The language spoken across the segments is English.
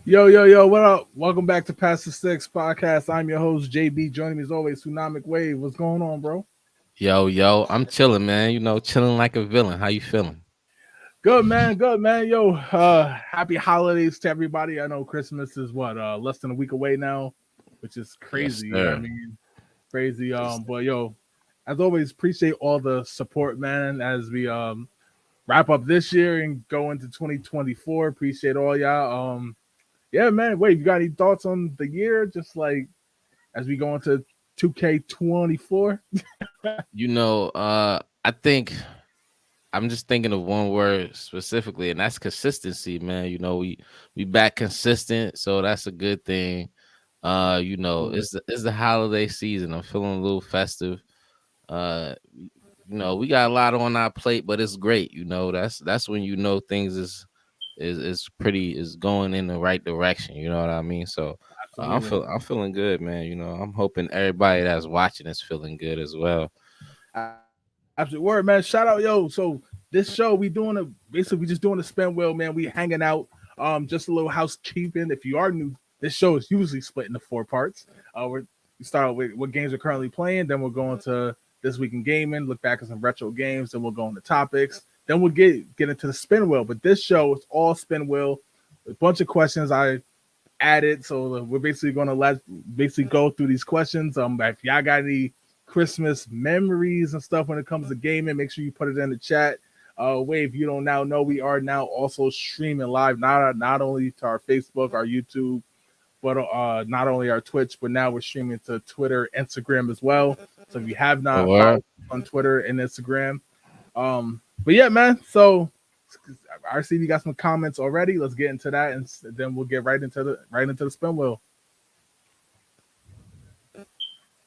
Yo, what up? Welcome back to Past the Six podcast. I'm your host, JB. Joining me as always, Tsunamic Wave. What's going on, bro? Yo, I'm chilling, man. Chilling like a villain. How you feeling? Good, man. Good, man. Yo, happy holidays to everybody. I know Christmas is less than a week away now, which is Yes, crazy. You know what I sir. mean? Crazy. Yes. But yo, as always, appreciate all the support, man, as we wrap up this year and go into 2024. Appreciate all y'all. Yeah, man. Wait, you got any thoughts on the year? Just like as we go into 2K24. I think I'm just thinking of one word specifically, and that's consistency, man. We back consistent, so that's a good thing. It's the holiday season. I'm feeling a little festive. Uh, we got a lot on our plate, but it's great. That's when things is going in the right direction. You know what I mean? So Absolutely. I'm feeling good, man. I'm hoping everybody that's watching is feeling good as well. Absolute word, man. Shout out, yo. So this show we doing we just doing a spin wheel, man. We hanging out. Just a little housekeeping. If you are new, this show is usually split into four parts. We start with what games we're currently playing, then we'll go into this week in gaming, look back at some retro games, then we'll go into topics. Then we'll get into the spin wheel. But this show is all spin wheel. A bunch of questions I added. So we're basically gonna basically go through these questions. If y'all got any Christmas memories and stuff when it comes to gaming, make sure you put it in the chat. Wave, you don't now know we are now also streaming live, not only to our Facebook, our YouTube, but not only our Twitch, but now we're streaming to Twitter, Instagram as well. So if you have Oh, not word. followed on Twitter and Instagram, but yeah, man. So I see you got some comments already. Let's get into that, and then we'll get right into the spin wheel.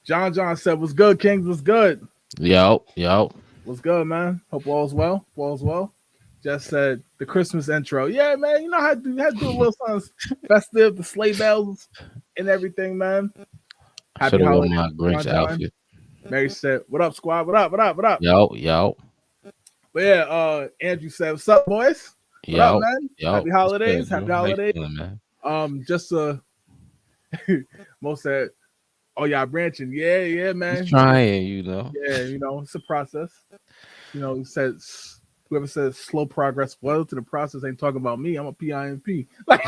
John said, "What's good, Kings? What's good? Yo. What's good, man? Hope all's well. All's well." Just said the Christmas intro. Yeah, man. You know how to do a little something festive, the sleigh bells and everything, man. I should Happy have worn holidays, my Grinch John. outfit. Mary said, "What up, squad? What up? What up? What up?" Yo. But yeah, Andrew said, "What's up, boys? What up, Yo. man? Yo. Happy What's good, holidays. bro? Happy How you holidays." feeling, man? Just most said, "Oh, y'all branching? Yeah, Just man. trying. Yeah, it's a process. He says whoever says slow progress well to the process ain't talking about me. I'm a PIMP. Like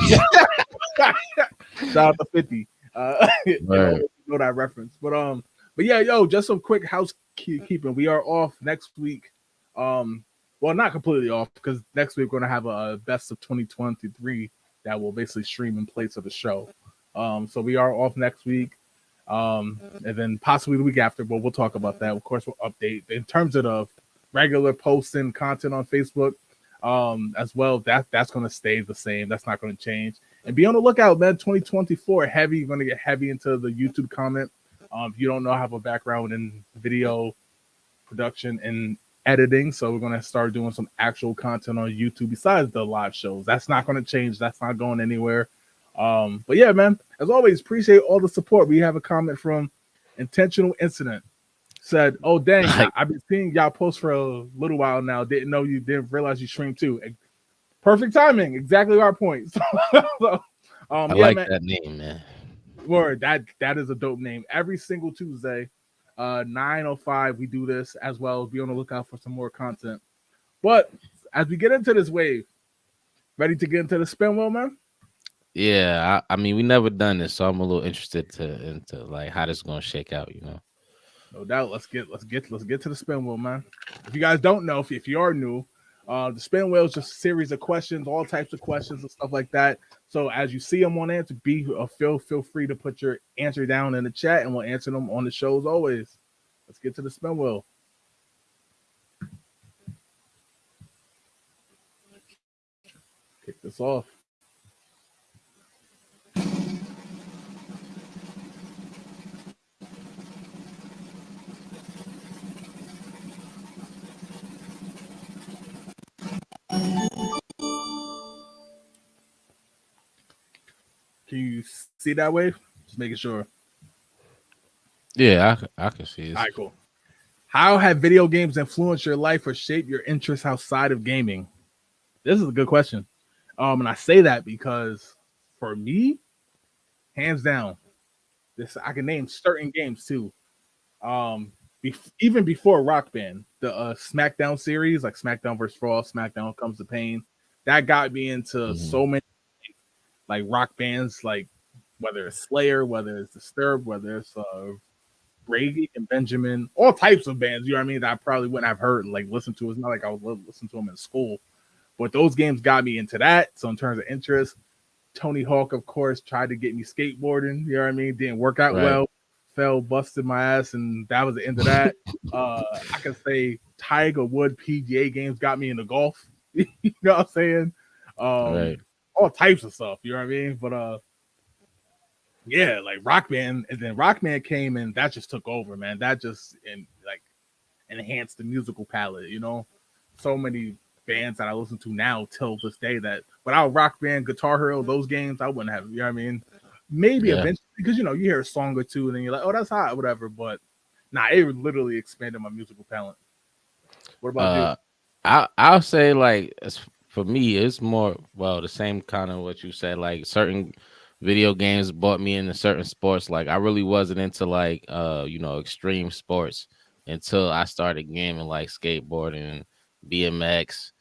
shout out to 50. Word. You know that reference. But yeah, yo, just some quick housekeeping. We are off next week. Well, not completely off because next week we're gonna have a best of 2023 that will basically stream in place of the show. So we are off next week. And then possibly the week after, but we'll talk about that. Of course, we'll update in terms of the regular posting content on Facebook, as well. That's going to stay the same. That's not going to change. And be on the lookout, man. 2024 heavy. Going to get heavy into the YouTube comment. If you don't know, I have a background in video production and editing, so we're going to start doing some actual content on YouTube besides the live shows. That's not going to change. That's not going anywhere. But yeah, man, as always, appreciate all the support. We have a comment from Intentional Incident. Said, "Oh dang, Like, I've been seeing y'all post for a little while now. Didn't realize you stream too. Perfect timing, exactly our point." So, I yeah, like man. that name, man. Word, that is a dope name. Every single Tuesday, 9:05, we do this as well. Be on the lookout for some more content. But as we get into this wave, ready to get into the spin wheel, man? Yeah, I mean, we never done this, so I'm a little interested into like how this is gonna shake out. No doubt. Let's get to the spin wheel, man. If you guys don't know, if you are new, the spin wheel is just a series of questions, all types of questions and stuff like that. So as you see them on answer, feel free to put your answer down in the chat, and we'll answer them on the show as always. Let's get to the spin wheel. Kick this off. Can you see that wave? Just making sure. Yeah, I can see All this. right, cool. How have video games influenced your life or shaped your interests outside of gaming? This is a good question. And I say that because for me, hands down. This I can name certain games too. Even before Rock Band, the SmackDown series, like SmackDown vs. Raw, SmackDown Comes to Pain, that got me into so many like rock bands, like whether it's Slayer, whether it's Disturbed, whether it's Brady and Benjamin, all types of bands. You know what I mean? That I probably wouldn't have heard, like listen to. It's not like I would listen to them in school, but those games got me into that. So in terms of interest, Tony Hawk, of course, tried to get me skateboarding. You know what I mean? Didn't work out well. Fell, busted my ass, and that was the end of that. I can say Tiger Wood PGA games got me into golf. You know what I'm saying? All types of stuff. You know what I mean? But yeah, like Rock Band, and then Rock Band came and that just took over, man. That just enhanced the musical palette. You know, so many bands that I listen to now till this day that without Rock Band, Guitar Hero, those games I wouldn't have. You know what I mean? Maybe eventually, because you know you hear a song or two and then you're like, oh, that's hot, whatever. But nah, it literally expanded my musical palette. What about you? I'll say like for me, it's more the same kind of what you said. Like certain video games brought me into certain sports. Like I really wasn't into like extreme sports until I started gaming, like skateboarding, BMX,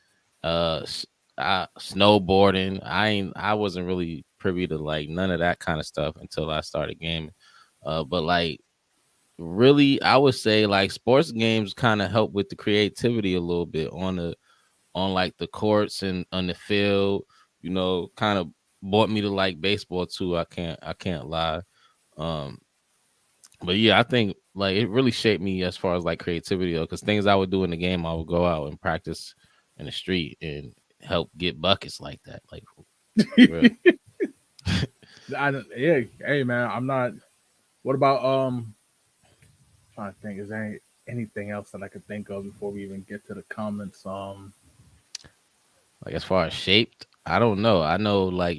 snowboarding. I wasn't really privy to like none of that kind of stuff until I started gaming. But like really, I would say like sports games kind of help with the creativity a little bit on like the courts and on the field. You know, kind of brought me to like baseball too. I can't lie. But yeah, I think like it really shaped me as far as like creativity though, because things I would do in the game, I would go out and practice in the street and help get buckets like that. Like, hey man, I'm not. What about trying to think, is there anything else that I could think of before we even get to the comments? Like as far as shaped, I don't know. I know like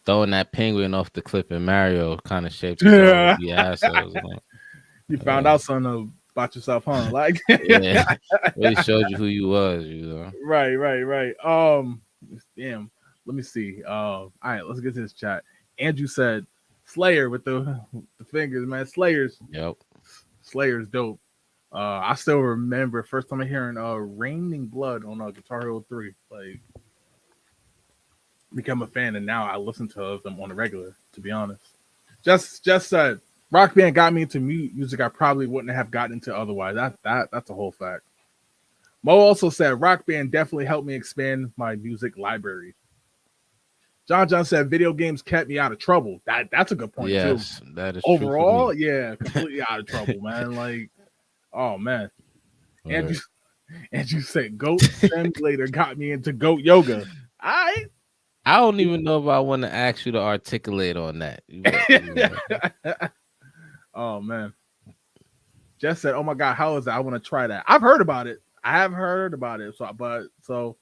throwing that penguin off the cliff in Mario kind of shaped the assholes. You found out something about yourself, huh? Like really showed you who you was, Right. Damn. Let me see. All right, let's get to this chat. Andrew said Slayer with the fingers, man. Slayer's dope. I still remember first time I hearing Raining Blood on Guitar Hero 3. Like become a fan, and now I listen to them on the regular, to be honest. Just said Rock Band got me into music I probably wouldn't have gotten into otherwise. That's a whole fact. Mo also said Rock Band definitely helped me expand my music library. John said video games kept me out of trouble. That's a good point too. Yes, that is overall, completely out of trouble, man. Like, oh man. And you said Goat Simulator got me into Goat Yoga. I don't even know if I want to ask you to articulate on that. Oh man. Jess said, "Oh my god, how is that? I want to try that. I've heard about it. I have heard about it. So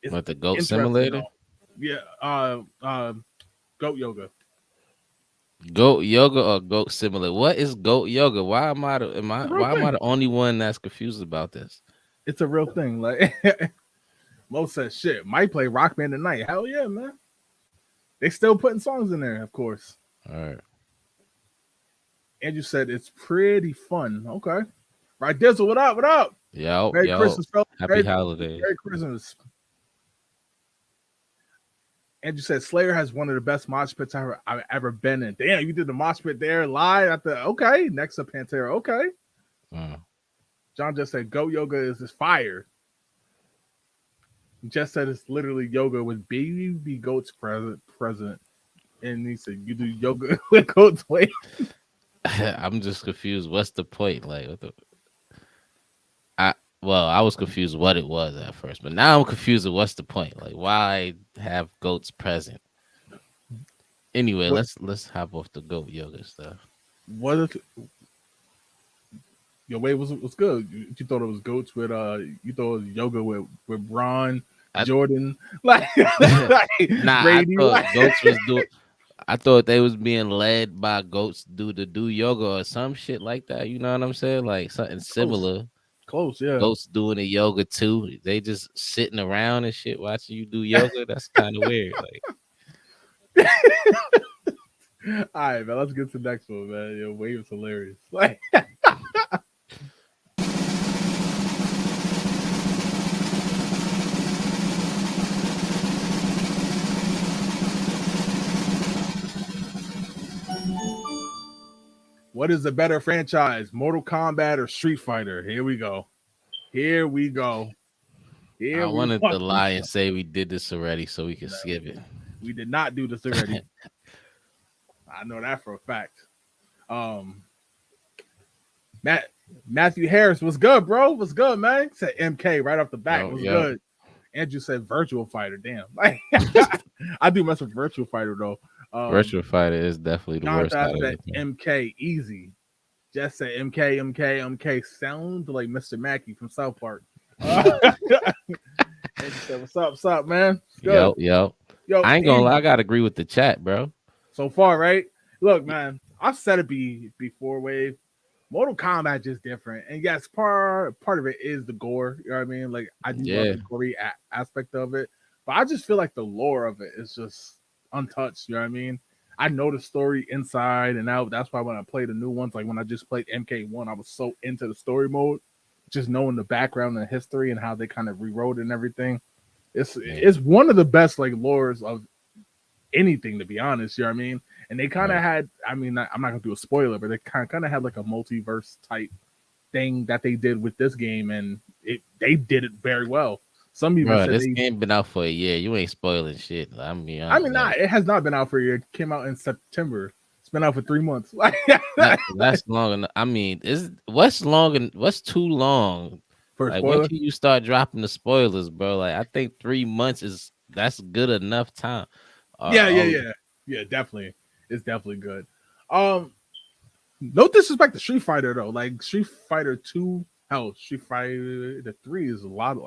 it's what, the Goat Simulator? Yeah, Goat Yoga. Goat Yoga or Goat Simulator? What is Goat Yoga? Why am I the only one that's confused about this? It's a real thing. Like Mo says, shit, might play Rock Band tonight. Hell yeah, man. They still putting songs in there, of course. All right. Andrew said it's pretty fun. Okay. Right, Dizzle, what up? What up? Yo, Merry Christmas, fellas. Happy holidays. Merry Christmas. Andrew said Slayer has one of the best mosh pits I've ever been in. Damn, you did the mosh pit there live at the okay. Next up Pantera. Okay. John just said Goat Yoga is this fire. Just said it's literally yoga with baby goats present. And he said you do yoga with goats. Wait. I'm just confused. What's the point? Like I was confused what it was at first, but now I'm confused. What's the point? Like, why have goats present? Anyway, let's hop off the goat yoga stuff. What if your way was good? You thought it was goats with you thought it was yoga with Bron, Jordan, like nah. Brady, goats was doing. I thought they was being led by goats to do yoga or some shit like that. You know what I'm saying? Like something similar. Close, yeah. Goats doing the yoga too. They just sitting around and shit watching you do yoga. That's kind of weird. Like, All right, man. Let's get to the next one, man. Yo, Wave is hilarious. Like, what is the better franchise, Mortal Kombat or Street Fighter? Here we go. Here we go. Here I we wanted go. to lie and say we did this already so we can No. skip it. We did not do this already. I know that for a fact. Matthew Harris was good, bro. Was good, man. Said MK right off the bat. Was good. Andrew said Virtual Fighter. Damn. Like, I do mess with Virtual Fighter though. Virtual Fighter is definitely the worst. Out of it. MK easy. Just say MK. Sound like Mr. Mackey from South Park. And he said, what's up, man? Yo. I ain't gonna lie, I gotta agree with the chat, bro. So far, right? Look, man, I've said it before, Wave. Mortal Kombat just different, and yes, part of it is the gore. You know what I mean? Like I do love the gory aspect of it, but I just feel like the lore of it is just untouched. You know what I mean? I know the story inside and out. That's why when I play the new ones, like when I just played MK1, I was so into the story mode, just knowing the background and history and how they kind of rewrote it and everything. It's one of the best like lores of anything, to be honest. You know what I mean? And they kind of had, I mean, I'm not gonna do a spoiler, but they kind of had like a multiverse type thing that they did with this game, and they did it very well. Some people said this game been out for a year. You ain't spoiling shit. I mean, it has not been out for a year. It came out in September. It's been out for 3 months. That's long enough. I mean, what's too long? For like, when can you start dropping the spoilers, bro? Like, I think 3 months that's good enough time. Yeah, definitely. It's definitely good. No disrespect to Street Fighter though. Like Street Fighter 2, hell, Street Fighter 3 is a lot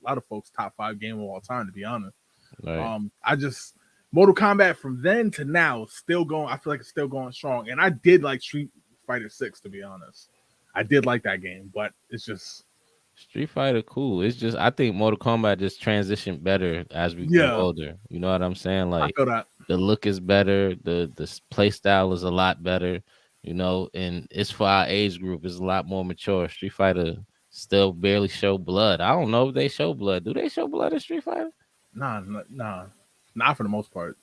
of folks' top 5 game of all time, to be honest. Right. I just Mortal Kombat from then to now still going. I feel like it's still going strong, and I did like Street Fighter 6, to be honest. I did like that game, but it's just Street Fighter cool. It's just I think Mortal Kombat just transitioned better as we get older. You know what I'm saying? Like, I feel that. The look is better, the play style is a lot better, you know, and it's for our age group. It's a lot more mature. Street Fighter still barely show blood. I don't know if they show blood. Do they show blood in Street Fighter? Nah, not for the most part.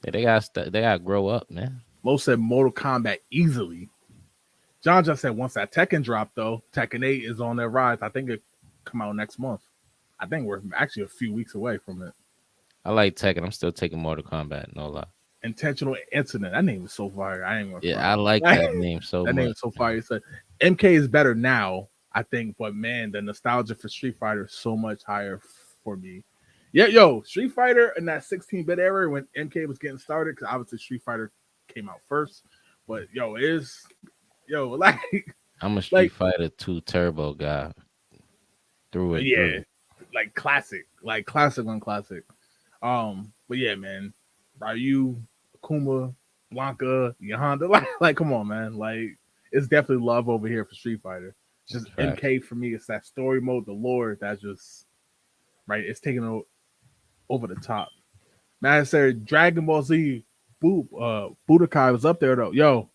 Yeah, they gotta grow up, man. Mo said Mortal Kombat easily. John just said once that Tekken dropped, though, Tekken 8 is on their rise. I think it come out next month. I think we're actually a few weeks away from it. I like Tekken. I'm still taking Mortal Kombat, no lie. Intentional Incident. That name is so fire. I ain't gonna I like that name so much. That name is so fire. So MK is better now, I think, but man, the nostalgia for Street Fighter is so much higher for me. Yeah, Street Fighter in that 16-bit era when MK was getting started, because obviously Street Fighter came out first. But like I'm a Street Fighter 2 Turbo guy. Through it. Like classic on classic. But yeah, man, Ryu, Akuma, Blanca, Yahanda, like come on, man. Like it's definitely love over here for Street Fighter. Just MK for me, it's that story mode, the lore that's just right. It's taking over the top. Man, I said Dragon Ball Z Budokai was up there though. Yo,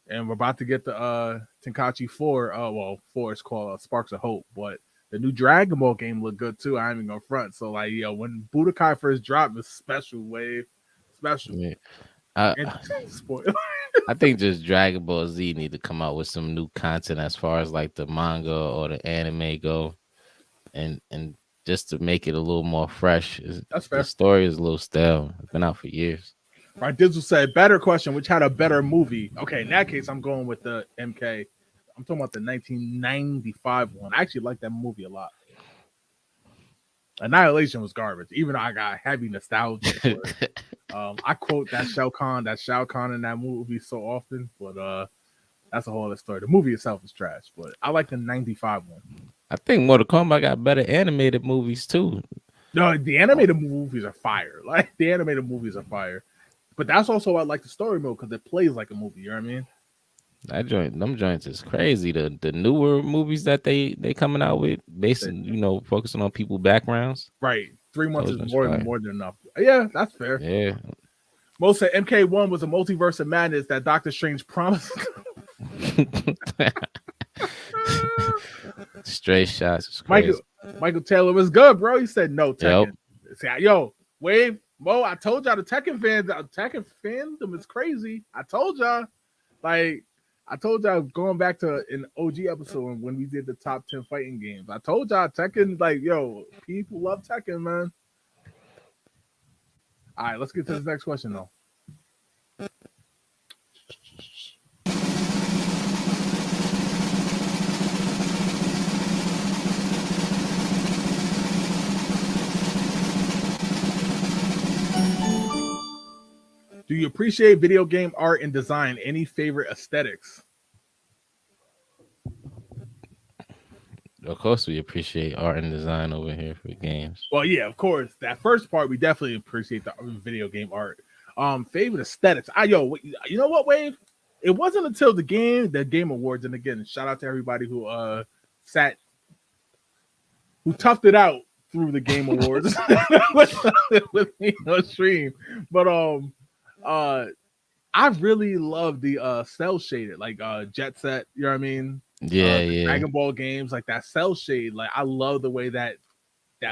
and we're about to get the Tenkaichi 4. 4 is called Sparks of Hope, but the new Dragon Ball game looked good too. I ain't even gonna front. So like, when Budokai first dropped, it was special, Wave. Special. Yeah. Spoiler. I think just Dragon Ball Z need to come out with some new content as far as like the manga or the anime go, and just to make it a little more fresh. That's fair. The story is a little stale. It's been out for years. Right, Dizzle said, better question, which had a better movie? Okay, in that case, I'm going with the MK. I'm talking about the 1995 one. I actually like that movie a lot. Annihilation was garbage, even though I got heavy nostalgia for it. I quote that Shao Kahn in that movie so often, but that's a whole other story. The movie itself is trash, but I like the 95 one. I think Mortal Kombat got better animated movies too. No, the animated movies are fire. Like the animated movies are fire. But that's also why I like the story mode, because it plays like a movie. You know what I mean? Them joints is crazy. The newer movies that they coming out with, based focusing on people's backgrounds. Right. 3 months is Those more fire. than enough. Yeah, that's fair. Yeah. Most said MK1 was a multiverse of madness that Doctor Strange promised. Straight shots is crazy. Michael Taylor was good, bro. He said no Yep. Tekken. See, yo, Wave, Mo, I told y'all the Tekken fandom is crazy. I told y'all. Like, I told y'all going back to an OG episode when we did the top 10 fighting games. I told y'all Tekken, like, yo, people love Tekken, man. All right, let's get to this next question, though. Do you appreciate video game art and design? Any favorite aesthetics? Of course, we appreciate art and design over here for games. Well, yeah, of course. That first part, we definitely appreciate the video game art. Favorite aesthetics. You know what, Wave? It wasn't until the Game Awards, and again, shout out to everybody who toughed it out through the Game Awards with me on stream. But I really love the cell shaded, like Jet Set, you know what I mean? Yeah. Dragon Ball games, like that cell shade. Like I love the way that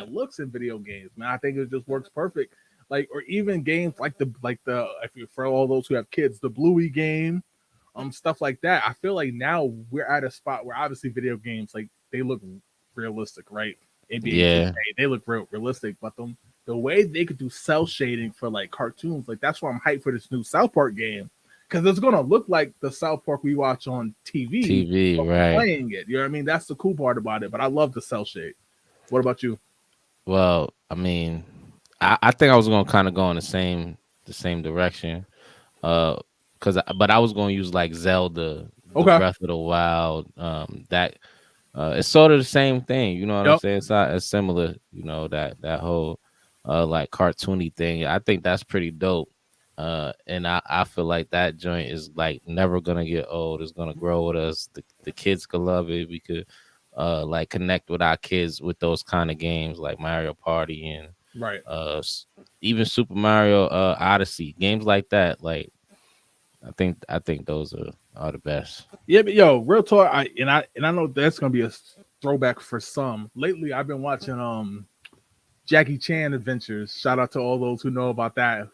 looks in video games, man. I think it just works perfect. Like, or even games like the if you for all those who have kids, the Bluey game, stuff like that. I feel like now we're at a spot where obviously video games, like, they look realistic, right? NBA 2K, they look realistic, but the way they could do cell shading for like cartoons, like that's why I'm hyped for this new South Park game, because it's gonna look like the South Park we watch on TV, right? Playing it, you know what I mean? That's the cool part about it. But I love the cell shade. What about you? Well, I mean, I think I was gonna kind of go in the same direction, but I was gonna use like Zelda, Breath of the Wild, that. It's sort of the same thing, you know what I'm saying? It's not as similar, you know, that whole like cartoony thing. I think that's pretty dope. And I feel like that joint is like never gonna get old. It's gonna grow with us. The kids could love it. We could like connect with our kids with those kind of games like Mario Party and even Super Mario Odyssey, games like that. Like I think those are the best. Yeah, but yo, real talk. I know that's gonna be a throwback for some. Lately, I've been watching Jackie Chan Adventures. Shout out to all those who know about that.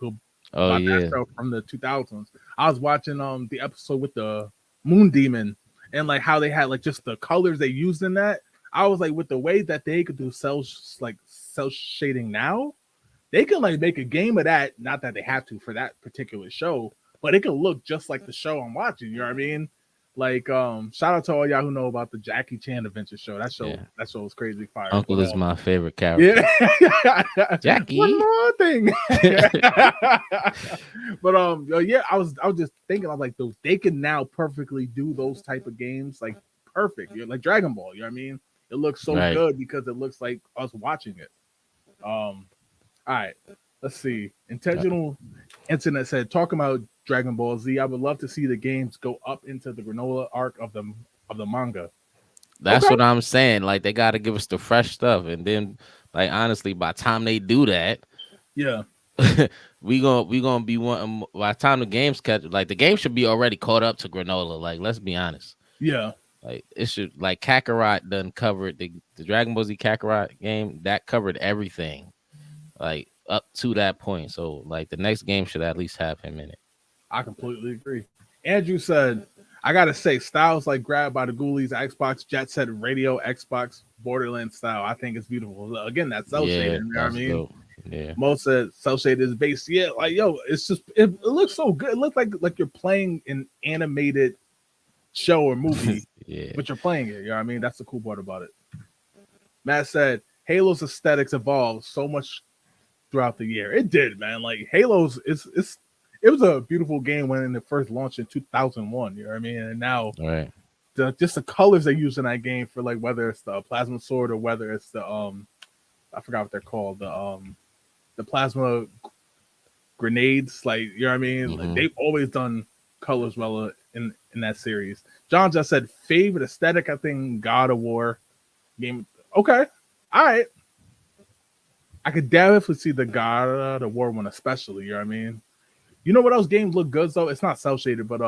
That show from the 2000s. I was watching the episode with the Moon Demon and like how they had like just the colors they used in that. I was like, with the way that they could do cell shading now, they can like make a game of that. Not that they have to for that particular show, but it can look just like the show I'm watching. You know what I mean? Like, shout out to all y'all who know about the Jackie Chan Adventure show. That show was crazy fire. Uncle is my favorite character. Yeah, Jackie. One more thing. But I was just thinking, I was like, they can now perfectly do those type of games, like perfect. You're like Dragon Ball. You know what I mean? It looks so good because it looks like us watching it. All right, let's see. Intentional Internet said, talking about Dragon Ball Z, I would love to see the games go up into the granola arc of the manga. That's what I'm saying. Like, they got to give us the fresh stuff, and then, like, honestly, by the time they do that, we gonna be wanting. By the time the games catch, like, the game should be already caught up to granola. Like, let's be honest. Yeah. Like, it should, like, Kakarot done covered the Dragon Ball Z Kakarot game, that covered everything, like, up to that point. So, like, the next game should at least have him in it. I completely agree. Andrew said, I gotta say, styles like Grabbed by the Ghoulies, Xbox, Jet Set Radio, Xbox, Borderlands style, I think it's beautiful. Again, that cell shading, you know what I mean? Dope. Yeah. Most said cell shaded is based. Yeah, like, yo, it's just it looks so good. It looks like you're playing an animated show or movie, but you're playing it. You know what I mean? That's the cool part about it. Matt said, Halo's aesthetics evolved so much throughout the year. It did, man. Like, Halo's it was a beautiful game when it first launched in 2001. You know what I mean? And now, just the colors they use in that game for, like, whether it's the plasma sword or whether it's the I forgot what they're called, the plasma grenades. Like, you know what I mean? Mm-hmm. Like, they've always done colors well in that series. John just said favorite aesthetic. I think God of War game. Okay, all right. I could definitely see the God of War one, especially. You know what I mean? You know what else games look good though? It's not cell shaded, but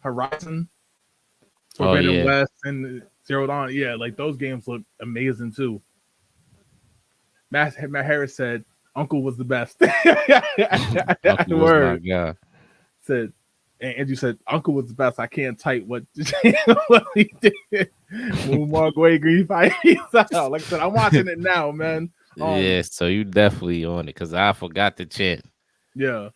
Horizon, Oh Forbidden yeah, West, and Zero Dawn. Yeah, like those games look amazing too. Matt Harris said Uncle was the best. Uncle was my Word guy. said, and Andrew said Uncle was the best. I can't type what, what he did. Moonwalk Way Green Fire. Like I said, I'm watching it now, man. Yeah, so you definitely on it because I forgot the chant. Yeah.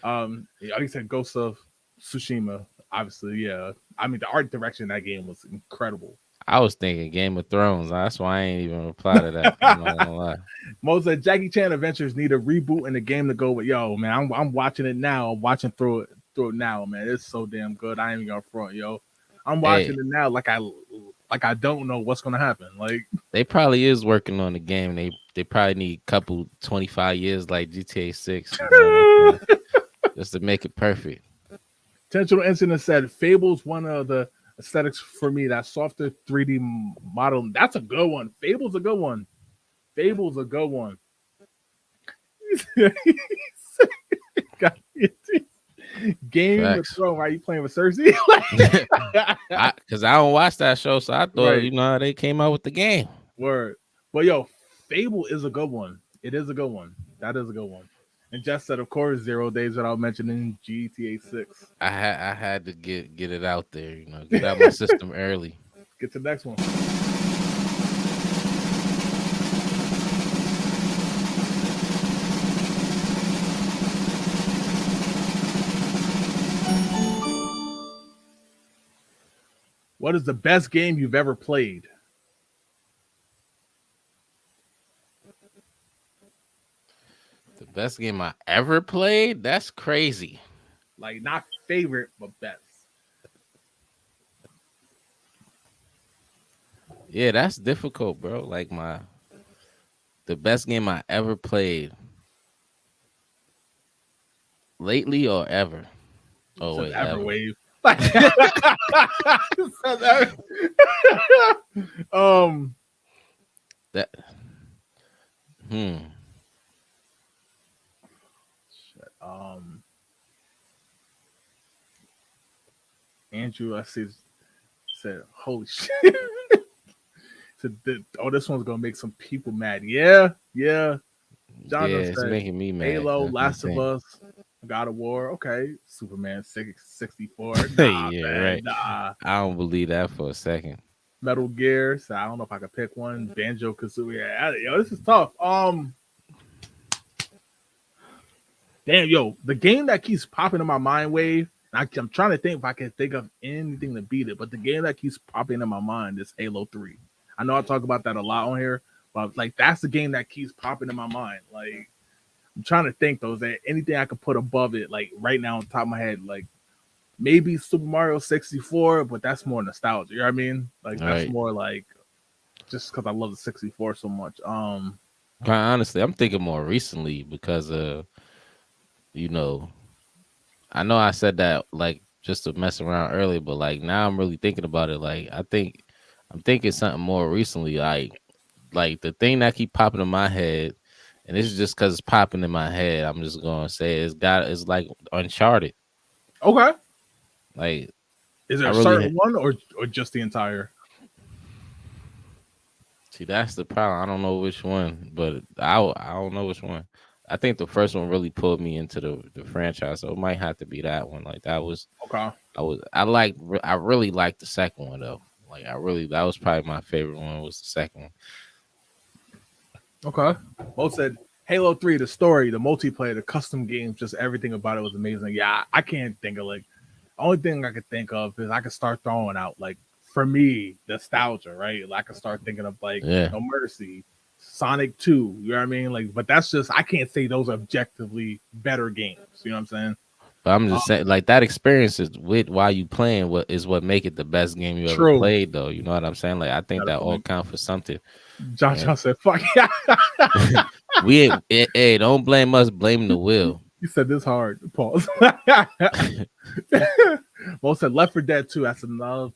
Like I said, Ghost of Tsushima. Obviously, yeah. I mean, the art direction in that game was incredible. I was thinking Game of Thrones. That's why I ain't even reply to that. I'm not gonna lie. Most of Jackie Chan Adventures need a reboot in the game to go with. Yo, man, I'm watching it now. I'm watching through it now, man. It's so damn good. I ain't even gonna front, yo. I'm watching Hey, it now like I don't know what's gonna happen. Like they probably is working on the game. They probably need a couple 25 years like GTA 6, you know, just to make it perfect. Intentional Incident said Fable's one of the aesthetics for me. That softer 3D model. That's a good one. Fable's a good one. Fable's a good one. Game of Facts. Thrones. Why are you playing with Cersei? Because I don't watch that show, so I thought Right. you know how they came out with the game. Word. But yo, Fable is a good one. It is a good one. That is a good one. And Jess said, of course, 0 Days without mentioning GTA 6. I had to get it out there, you know, get out my system early. Get to the next one. What is the best game you've ever played? The best game I ever played? That's crazy. Like, not favorite, but best. Yeah, that's difficult, bro. Like the best game I ever played lately or ever. Oh Says wait, ever. Everwave. Says um, That um, Andrew, I see, said, holy shit. Said, oh, this one's gonna make some people mad. Yeah. John yeah, it's said making me mad. Halo, That's Last of insane. Us, God of War. Okay, Superman 64. Nah, Yeah, man, right. nah. I don't believe that for a second. Metal Gear. So I don't know if I could pick one. Banjo Kazooie. Yeah, yo, this is tough. Damn, yo, the game that keeps popping in my mind, Wave. I'm trying to think if I can think of anything to beat it, but the game that keeps popping in my mind is Halo 3. I know I talk about that a lot on here, but like that's the game that keeps popping in my mind. Like I'm trying to think though, is there anything I could put above it, like right now on top of my head, like maybe Super Mario 64, but that's more nostalgia. You know what I mean? Like that's Right. more like just because I love the 64 so much. Quite honestly, I'm thinking more recently because you know, I know I said that like just to mess around earlier, but like now I'm really thinking about it. Like I'm thinking something more recently. Like the thing that keep popping in my head, and this is just because it's popping in my head. I'm just gonna say it's like Uncharted. Okay. Like Is there I a really certain one or just the entire? see that's the problem. I don't know which one, but I don't know which one. I think the first one really pulled me into the franchise, so it might have to be that one. Like that was Okay. I really liked the second one though. Like that was probably my favorite one was the second one. Okay. Both said Halo 3, the story, the multiplayer, the custom games, just everything about it was amazing. Yeah, I can't think of like only thing I could think of is I could start throwing out like for me, nostalgia, right? Like I could start thinking of like Yeah. No Mercy, Sonic 2, you know what I mean? Like, but that's just I can't say those are objectively better games. You know what I'm saying? But I'm just saying, like that experience is with while you playing what make it the best game you ever True. played, though. You know what I'm saying? Like I think Got a that all point. count for something. John said, "Fuck yeah." We ain't, hey, don't blame us, blame the will. You said this hard. Pause. Well, said Left 4 Dead 2. That's another.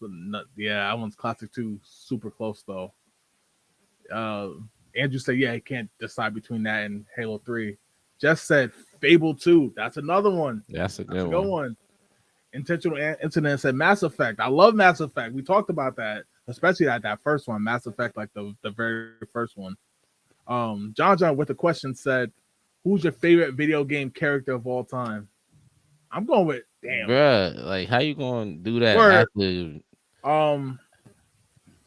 Yeah, that one's classic too. Super close though. Andrew said, yeah, he can't decide between that and Halo 3. Just said Fable 2. That's another one. That's a good Go one. on. Intentional Incident said Mass Effect. I love Mass Effect. We talked about that, especially that first one, Mass Effect, like the very first one. John with the question said, who's your favorite video game character of all time? I'm going with Bruh, like how you gonna do that Word. after Um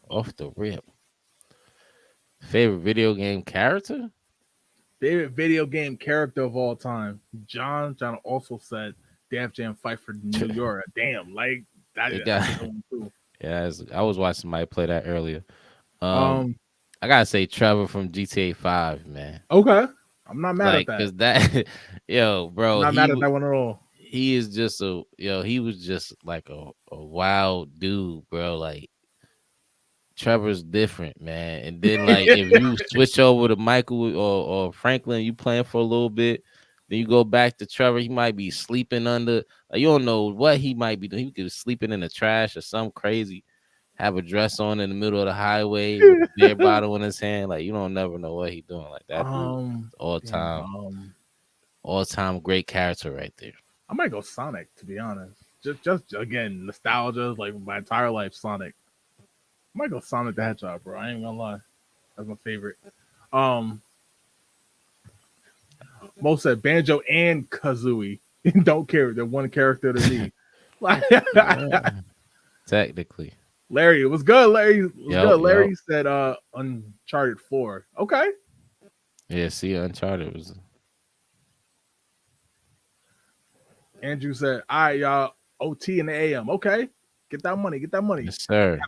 off the rip? Favorite video game character? favorite video game character of all time. John also said Def Jam Fight for New York. Damn, like that's a good one too. Yeah, I was watching somebody play that earlier. Um I gotta say Trevor from GTA 5, man. Okay. I'm not mad Like, at that. cause that, yo, bro, I'm not mad at that one at all. He is just he was just like a wild dude, bro. Like Trevor's different, man. And then like if you switch over to Michael or Franklin, you playing for a little bit, then you go back to Trevor. He might be sleeping under. Like, you don't know what he might be doing. He could be sleeping in the trash or something crazy. Have a dress on in the middle of the highway with a beer bottle in his hand. Like you don't never know what he's doing. Like that dude, all time great character right there. I might go Sonic, to be honest. Just again, nostalgia, like my entire life, Sonic. I might go Sonic the Hedgehog, bro. I ain't gonna lie. That's my favorite. Mo said Banjo and Kazooie. Don't care. They're one character to me. Technically. Larry, it was good. Larry good. Larry said Uncharted 4. Okay. Yeah, see, Uncharted was. Andrew said, all right, y'all, OT in the AM. Okay. Get that money. Yes, sir.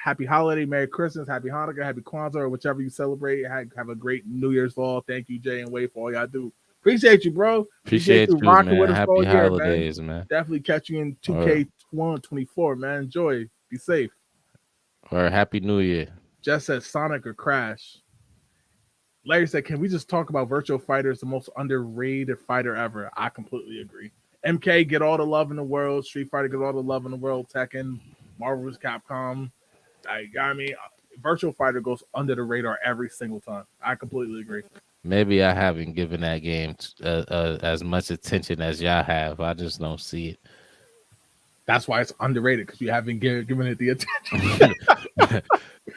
Happy holiday, Merry Christmas, Happy Hanukkah, Happy Kwanzaa, or whichever you celebrate. Have a great New Year's fall. Thank you, Jay and Wade, for all y'all do. Appreciate you, bro. Appreciate you rocking with us Happy all year, holidays, man. Definitely catch you in 2K24, man. Enjoy. Be safe. Or Happy New Year. Just said Sonic or Crash. Larry said, can we just talk about Virtual Fighter is the most underrated fighter ever? I completely agree. MK, get all the love in the world. Street Fighter, get all the love in the world. Tekken, Marvel vs. Capcom. I mean, Virtual Fighter goes under the radar every single time. I completely agree. Maybe I haven't given that game as much attention as y'all have. I just don't see it. That's why it's underrated, because you haven't given it the attention.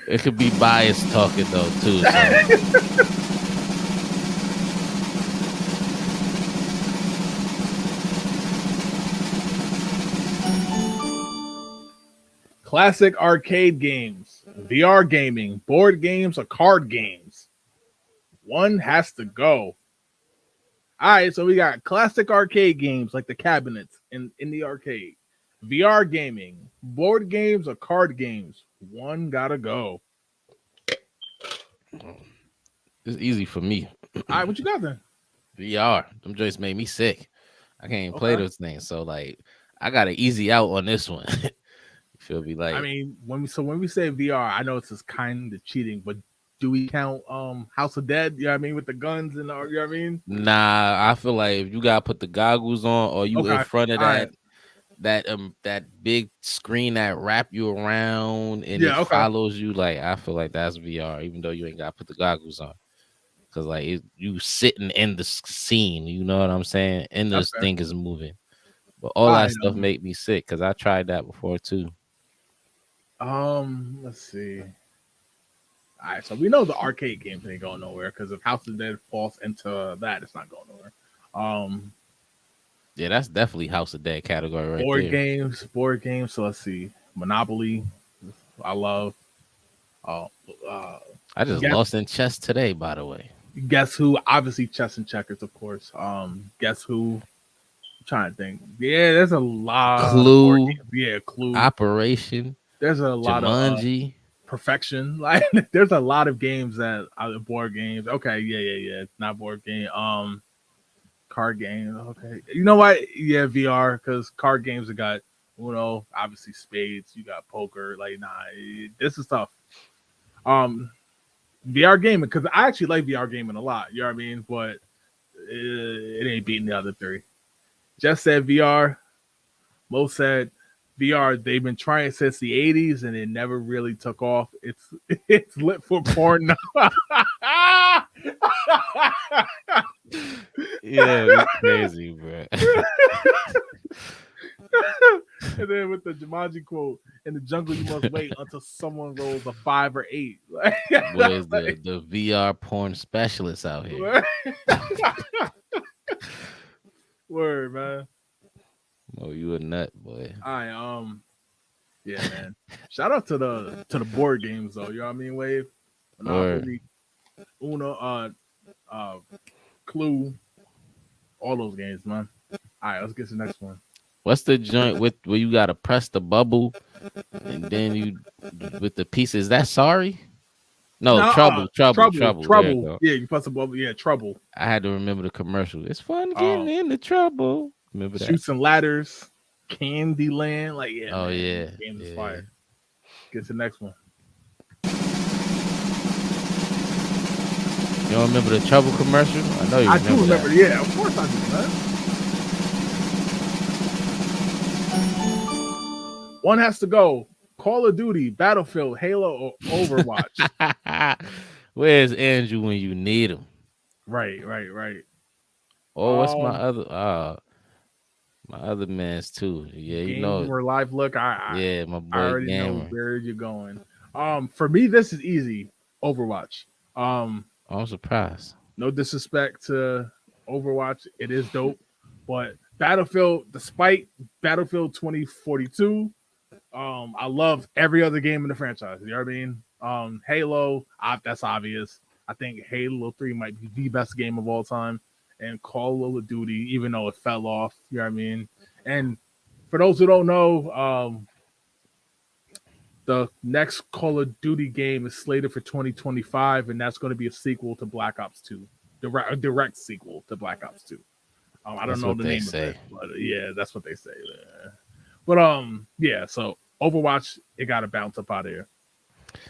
It could be biased talking though too. So. Classic arcade games, VR gaming, board games, or card games. One has to go. All right, so we got classic arcade games like the cabinets in the arcade. VR gaming, board games, or card games. One gotta go. It's easy for me. All right, what you got then? VR. Them joints made me sick. I can't even play those things. So like, I got an easy out on this one. You feel me? Like, I mean, when we say VR, I know it's just kind of cheating, but do we count House of Dead? You know what I mean, with the guns and you know what I mean? Nah, I feel like if you gotta put the goggles on, or you in front of that big screen that wrap you around and it follows you, like I feel like that's VR, even though you ain't gotta put the goggles on. Cause like you sitting in the scene, you know what I'm saying? And this thing is moving. But all that stuff make me sick because I tried that before too. Let's see. All right, so we know the arcade games ain't going nowhere because if House of Dead falls into that, it's not going nowhere. Yeah, that's definitely House of Dead category right there. Board games. So let's see. Monopoly, I love. I just lost in chess today, by the way. Guess Who? Obviously, chess and checkers, of course. Guess Who? I'm trying to think. Yeah, there's a lot. Clue. Yeah, Clue. Operation. There's a lot Jumanji. of Perfection. Like there's a lot of games that are board games. Okay, yeah. Not board game. Card game. Okay. You know what? Yeah, VR, because card games have got Uno, obviously spades, you got poker. Like, nah, this is tough. VR gaming, because I actually like VR gaming a lot, you know what I mean? But it ain't beating the other three. Just said VR. Mo said VR, they've been trying since the 80s and it never really took off. It's lit for porn now. Yeah, you crazy, bro. And then with the Jumanji quote, in the jungle you must wait until someone rolls a 5 or 8. Boy, is the VR porn specialist out here. Word, man. Oh, you a nut, boy. Yeah, man. Shout out to the board games though. You know what I mean? Wave, Monopoly, Uno, Clue, all those games, man. All right, let's get to the next one. What's the joint with where you gotta press the bubble and then you with the pieces? Is that Sorry? No, Trouble. Yeah, you press the bubble. Yeah, Trouble. I had to remember the commercial. It's fun getting into trouble. Remember that? Shoots and Ladders, Candyland. Like, yeah. Oh, man, yeah. Game is fire. Get to the next one. You don't remember the Trouble commercial? I know you remember. I do remember. That. Yeah, of course I do, man. One has to go. Call of Duty, Battlefield, Halo, or Overwatch. Where's Andrew when you need him? Right. Oh, what's my other man's too? Yeah, you know. Or live look. My boy I already Gamer. know where you're going. For me, this is easy. Overwatch. I'm surprised. No disrespect to Overwatch, it is dope, but Battlefield, despite Battlefield 2042. I love every other game in the franchise. You know what I mean? Halo, that's obvious. I think Halo 3 might be the best game of all time. And Call of Duty, even though it fell off, you know what I mean? And for those who don't know, the next Call of Duty game is slated for 2025, and that's going to be a sequel to Black Ops 2, a direct sequel to Black Ops 2. I don't know the name of it, but yeah, that's what they say. But yeah, so Overwatch, it got to bounce up out of here.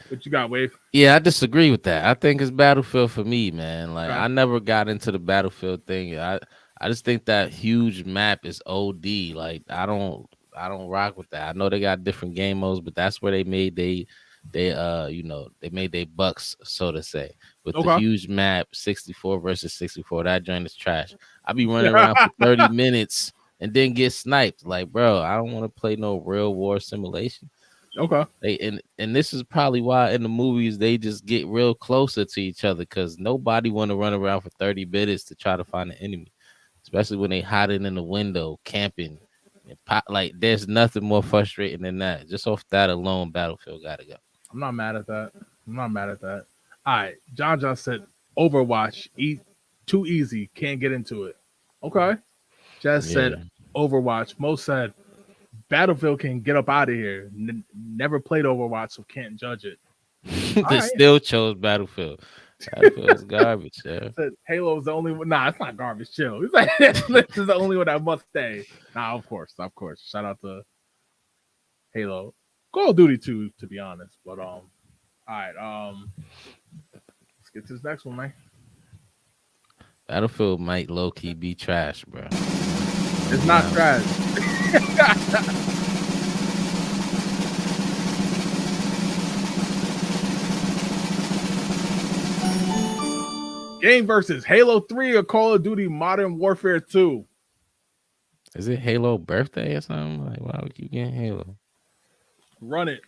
What you got, Wave? Yeah, I disagree with that. I think it's Battlefield for me, man. Like, I never got into the Battlefield thing. I just think that huge map is OD. Like, I don't rock with that. I know they got different game modes, but that's where they made they made their bucks, so to say, with the huge map, 64 versus 64. That joint is trash. I be running around for 30 minutes and then get sniped. Like, bro, I don't want to play no real war simulation. Okay. And this is probably why in the movies they just get real closer to each other, because nobody want to run around for 30 minutes to try to find an enemy, especially when they hiding in the window camping. Like, there's nothing more frustrating than that. Just off that alone, Battlefield gotta go. I'm not mad at that. All right, John said Overwatch, too easy, can't get into it. Okay. Jess said Overwatch. Mo said Battlefield can get up out of here. Never played Overwatch, so can't judge it. They still chose Battlefield. Battlefield's garbage. Yeah. Halo is the only one. Nah, it's not garbage. Chill. He's like, this is the only one I must stay. Nah, of course. Shout out to Halo. Call of Duty too, to be honest. But all right. Let's get to this next one, man. Battlefield might low key be trash, bro. It's not trash. Game versus Halo 3 or Call of Duty Modern Warfare 2. Is it Halo birthday or something? Like, why would you get Halo? Run it.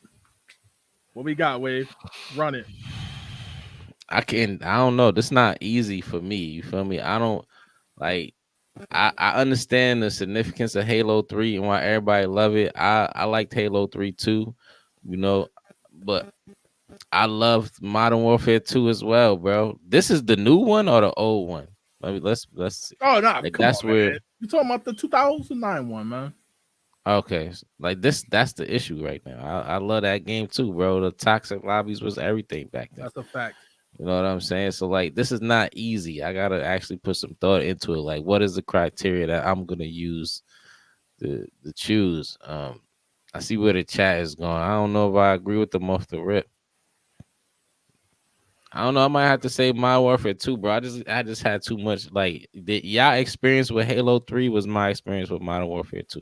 What we got, Wave? Run it. I don't know. This is not easy for me. You feel me? I don't like. I understand the significance of Halo 3 and why everybody love it. I liked Halo 3 too, you know, but I loved Modern Warfare 2 as well, bro. This is the new one or the old one? Let's see. Oh no, like, that's on, where man. You're talking about the 2009 one, man. Okay, like that's the issue right now. I love that game too, bro. The toxic lobbies was everything back then. That's a fact. You know what I'm saying? So like, this is not easy. I gotta actually put some thought into it. Like, what is the criteria that I'm gonna use to choose? I see where the chat is going. I don't know if I agree with them off the rip. I don't know. I might have to say Modern Warfare 2, bro. I just had too much. Like, y'all experience with Halo 3 was my experience with Modern Warfare 2.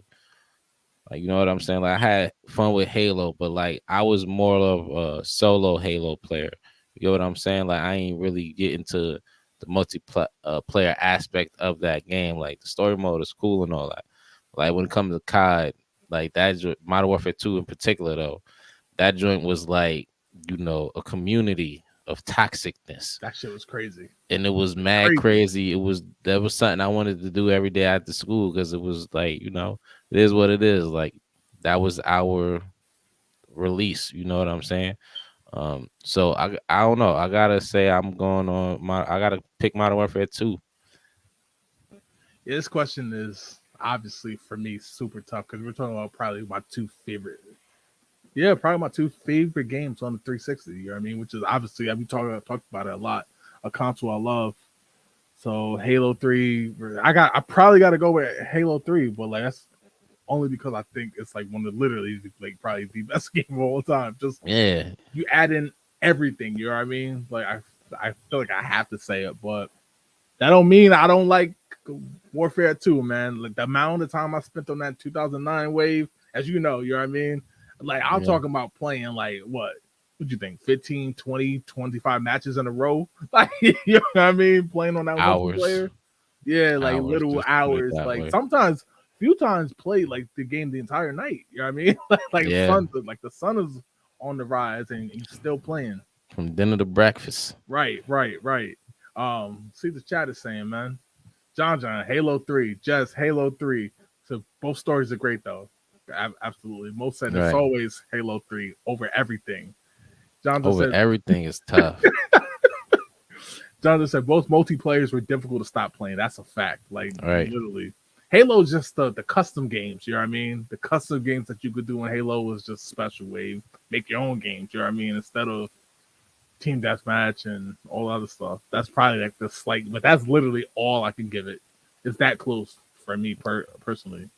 Like, you know what I'm saying? Like, I had fun with Halo, but like I was more of a solo Halo player. You know what I'm saying? Like, I ain't really get into the player aspect of that game. Like, the story mode is cool and all that. Like, when it comes to COD, like Modern Warfare 2 in particular, though, that joint was like, a community of toxicness, That shit was crazy. and it was mad crazy. That was something I wanted to do every day after school because it was like, it is what it is. Like, that was our release. You know what I'm saying? So I don't know. I gotta say I gotta pick Modern Warfare 2. Yeah, this question is obviously for me super tough because we're talking about probably my two favorite. Yeah, probably my two favorite games on the 360. You know what I mean? Which is obviously I've been talked about it a lot. A console I love. So Halo 3, I probably got to go with Halo 3, but like that's only because I think it's like one of literally like probably the best game of all time. Just Yeah, you add in everything. You know what I mean? Like I feel like I have to say it, but that don't mean I don't like Warfare 2, man. Like the amount of time I spent on that 2009 wave, as you know what I mean? Like I'm yeah. talking about playing like what you think 15, 20, 25 matches in a row? Like you know what I mean? Playing on that Hours, multiplayer. Yeah, like hours. little Just put it hours. that Like way. sometimes few times played like the game the entire night. You know what I mean? Yeah, The sun is on the rise and you still playing. from dinner to breakfast. Right. See the chat is saying, man. John, Halo 3, Jess, Halo 3. So both stories are great though. Absolutely. Most said it's Right. always Halo 3 over everything. John just Over said everything is tough. both multiplayers were difficult to stop playing. That's a fact. Like Right. literally. Halo's just the custom games, you know what I mean? The custom games that you could do in Halo was just special wave. Make your own games, you know what I mean? Instead of team deathmatch and all other stuff. That's probably like the slight, but that's literally all I can give it. It's that close for me personally.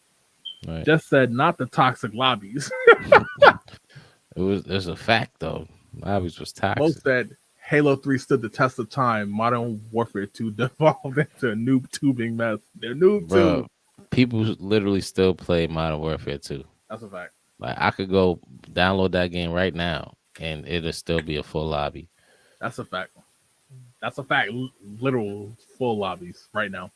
Right. Just said not the toxic lobbies. It's a fact though. Lobbies was Most toxic. said Halo 3 stood the test of time. Modern Warfare 2 devolved into a noob tubing mess. They're noob Bro, tube. people literally still play Modern Warfare 2. That's a fact. Like, I could go download that game right now and it'll still be a full lobby. That's a fact. That's a fact. Literal full lobbies right now.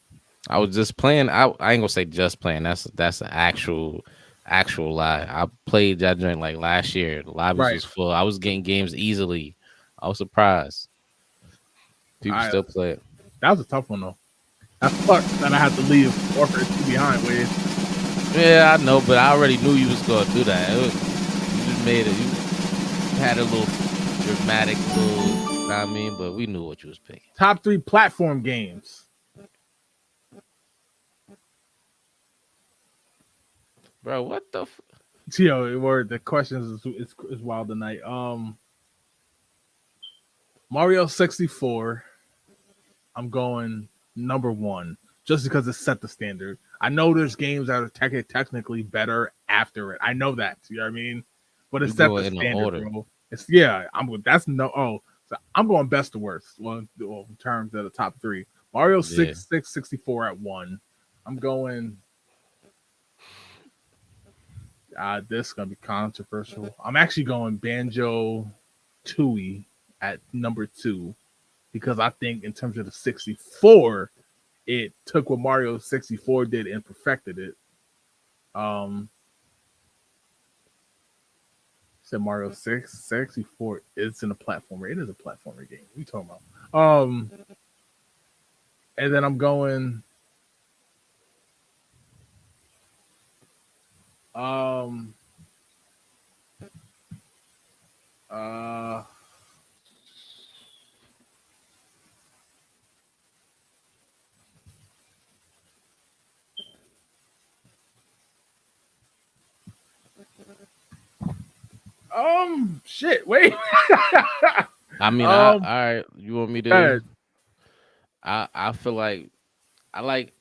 I was just playing. I ain't gonna say just playing. That's an actual lie. I played that joint like last year. The lobbies Right. was full. I was getting games easily. I was surprised. People still play it. That was a tough one though. That sucks that I had to leave Warfare 2 behind, Wade. Yeah, I know, but I already knew you was gonna do that. You just made it. You had a little dramatic little, you know what I mean? But we knew what you was picking. Top 3 platform games. Bro, what the Yo, word. The questions is wild tonight. Mario 64. I'm going number 1 just because it set the standard. I know there's games that are technically better after it. I know that. You know what I mean? But it set the standard, bro. So I'm going best to worst. Well, in terms of the top 3. Mario 64 at 1. I'm going. This is gonna be controversial. I'm actually going Banjo Tooie at number 2 because I think in terms of the 64, it took what Mario 64 did and perfected it. Said Mario 64 is in a platformer. It is a platformer game. What are you talking about? And then I'm going. Uh, shit. Wait. I mean, all right. You want me to? I feel like I like.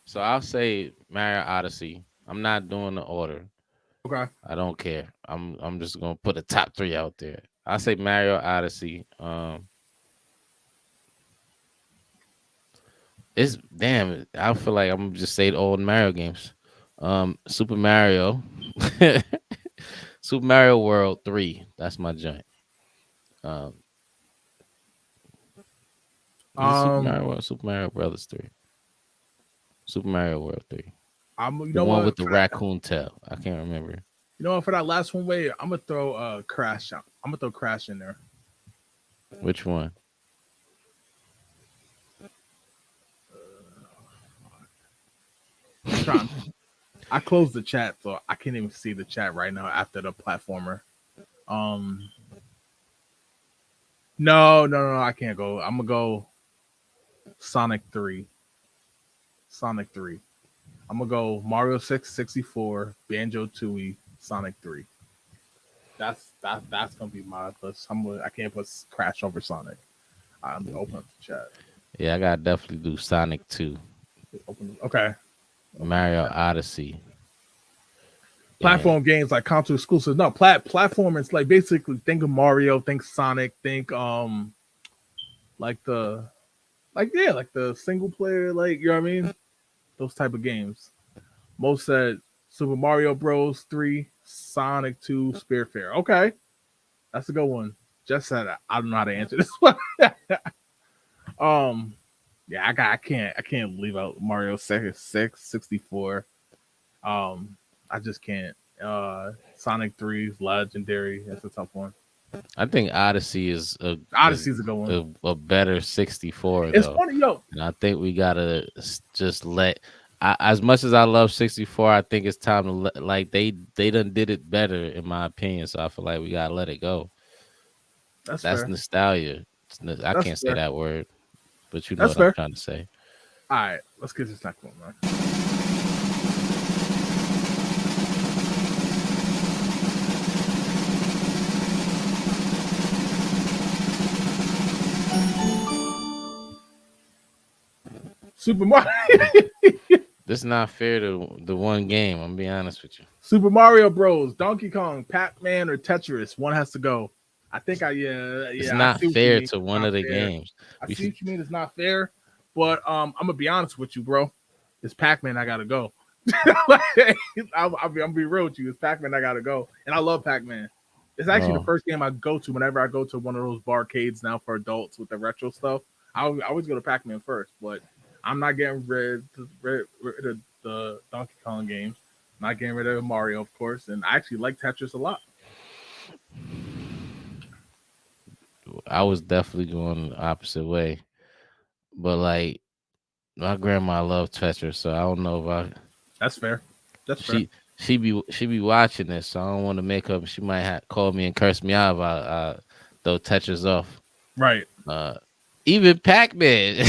So I'll say Mario Odyssey. I'm not doing the order. Okay. I don't care. I'm just gonna put a top 3 out there. I'll say Mario Odyssey. It's damn. I feel like I'm just say the old Mario games. Super Mario, Super Mario World 3. That's my joint. Um, is it Super Um, Mario World? Super Mario Brothers 3. Super Mario World 3. I'm you The know one what with the raccoon tail. I can't remember for that last one, wait, I'm gonna throw Crash out. I'm gonna throw Crash in there. which one. I'm trying. I closed the chat, so I can't even see the chat right now after the platformer. Um, no, I can't go. I'm gonna go Sonic 3. Sonic 3. I'm gonna go Mario 6, 64, Banjo Tooie, Sonic 3. That's gonna be my list. I can't put Crash over Sonic. I'm gonna open up the chat. Yeah, I gotta definitely do Sonic 2, Okay. Open the Mario chat. Odyssey, and Platform games like console exclusive. No, platform is like basically think of Mario, think Sonic, think like the like the single player, like you know what I mean? Those type of games. Most said Super Mario Bros. 3, Sonic 2, Spearfair. Okay. That's a good one. Just said I don't know how to answer this one. um yeah, I can't leave out Mario 6, 64. I just can't. Sonic 3 is legendary. That's a tough one. I think Odyssey is Odyssey's a good one. a better 64 It's though, funny, yo. and I think we gotta just let. As much as I love 64, I think it's time to like they done did it better in my opinion. So I feel like we gotta let it go. That's That's fair. nostalgia. I That's can't say fair. that word, but you know That's what I'm fair. trying to say. All right, let's get this next one, man. Super Mario, This is not fair to the one game. I'm being honest with you. Super Mario Bros, Donkey Kong, Pac-Man, or Tetris. One has to go. I think It's I not see what you fair mean. to It's one not of the fair. games. I We see should, what you mean. It's not fair, but I'm gonna be honest with you, bro. It's Pac-Man. I gotta go. I'll be real with you. It's Pac-Man. I gotta go, and I love Pac-Man. It's actually the oh, first game I go to whenever I go to one of those barcades now for adults with the retro stuff. I always go to Pac-Man first, but I'm not getting rid of the Donkey Kong games. Not getting rid of Mario, of course, and I actually like Tetris a lot. I was definitely going the opposite way. But like my grandma loved Tetris, so I don't know if I That's fair. That's fair. she be watching this, so I don't want to make her. She might call me and curse me out if I throw Tetris off. Right. Uh, even Pac Man,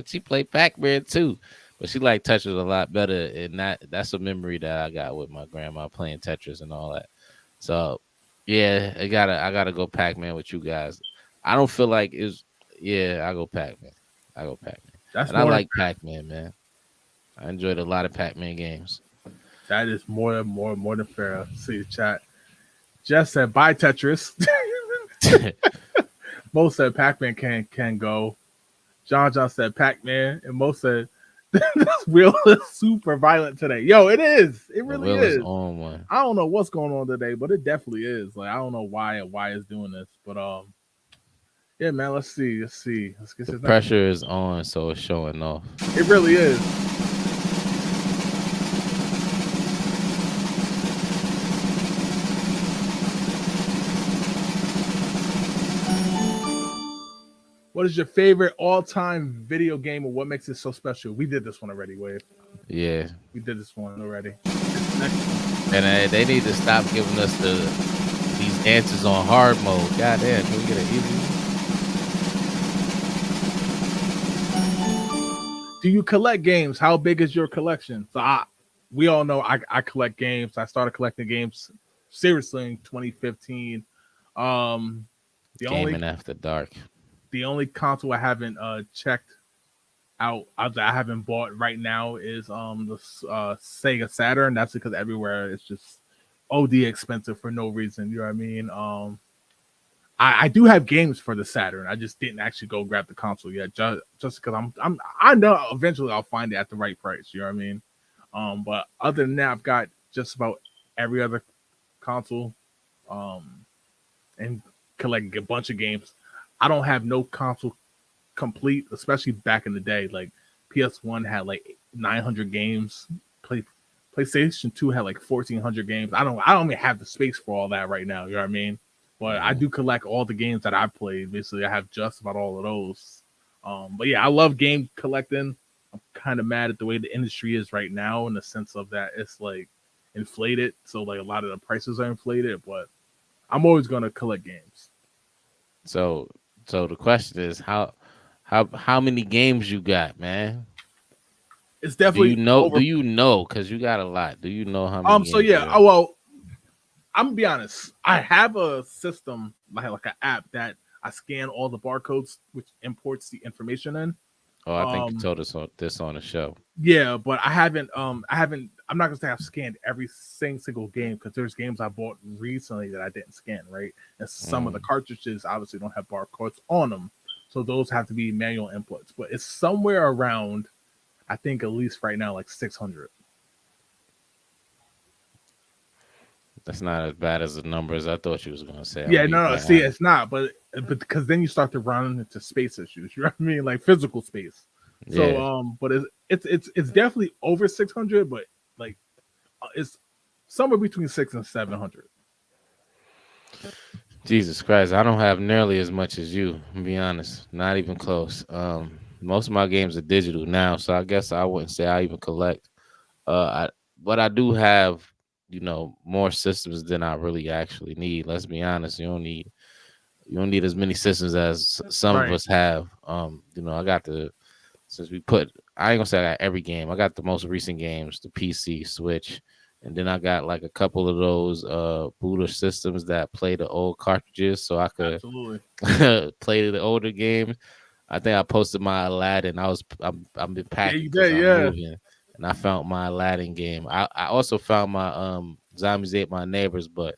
she played Pac Man too, but she liked Tetris a lot better, and that's a memory that I got with my grandma playing Tetris and all that. So yeah, I gotta go Pac Man with you guys. I don't feel like it's yeah. I go Pac Man. I go Pac Man, That's and I more than like Pac Man, man. I enjoyed a lot of Pac Man games. that is more than fair. See the chat. Jess said bye Tetris. Mo said Pac-Man can go. John said Pac-Man, and Mo said this wheel is super violent today. Yo, it is. It The really will is is. on one. I don't know what's going on today, but it definitely is. Like I don't know why it's doing this, but yeah, man. Let's see. Let's get The this next one. pressure is on, so it's showing off. It really is. What is your favorite all-time video game, or what makes it so special? We did this one already, Wave. Yeah, We did this one already. Next one. and they need to stop giving us these answers on hard mode. God damn, can we get an easy one? Do you collect games? How big is your collection? We all know I collect games. I started collecting games seriously in 2015. Um, the only Gaming after dark. the only console I haven't checked out that I haven't bought right now is the Sega Saturn. That's because everywhere it's just OD expensive for no reason. You know what I mean? I do have games for the Saturn. I just didn't actually go grab the console yet, just because I know eventually I'll find it at the right price. You know what I mean? But other than that, I've got just about every other console, um, and collect a bunch of games. I don't have no console complete, especially back in the day. Like PS1 had like 900 games. PlayStation 2 had like 1400 games. I don't even have the space for all that right now. You know what I mean? But I do collect all the games that I played. Basically, I have just about all of those. But yeah, I love game collecting. I'm kind of mad at the way the industry is right now in the sense of that it's like inflated. So like a lot of the prices are inflated, but I'm always gonna collect games. So the question is how many games you got, man? It's Do you definitely know? over. Do you know? Because you got a lot. Do you know how many So games you yeah, got? well, I'm gonna be honest. I have a system like an app that I scan all the barcodes, which imports the information in. Oh, I think you Um, told us this on the show. yeah, but I haven't. I'm not gonna say I've scanned every single game because there's games I bought recently that I didn't scan, right? And some of the Mm. cartridges obviously don't have barcodes on them, so those have to be manual inputs. But it's somewhere around, I think at least right now, like 600. That's not as bad as the numbers I thought you was gonna say. I'm Yeah, gonna be no, quite see, honest. it's not, but because then you start to run into space issues. You know what I mean, like physical space. So, Yeah, but it's definitely over 600, but like it's somewhere between 600 and 700. Jesus Christ, I don't have nearly as much as you. To be honest, not even close. Most of my games are digital now, so I guess I wouldn't say I even collect. But I do have, more systems than I really actually need. Let's be honest, you don't need as many systems as some of Right. us have. I got since we put I ain't gonna say I got every game. I got the most recent games, the PC, Switch, and then I got like a couple of those booter systems that play the old cartridges so I could Absolutely. play the older games. I think I posted my Aladdin. I'm been Yeah, packing you because did. I'm Yeah. moving, and I found my Aladdin game. I also found my Zombies Ate My Neighbors, but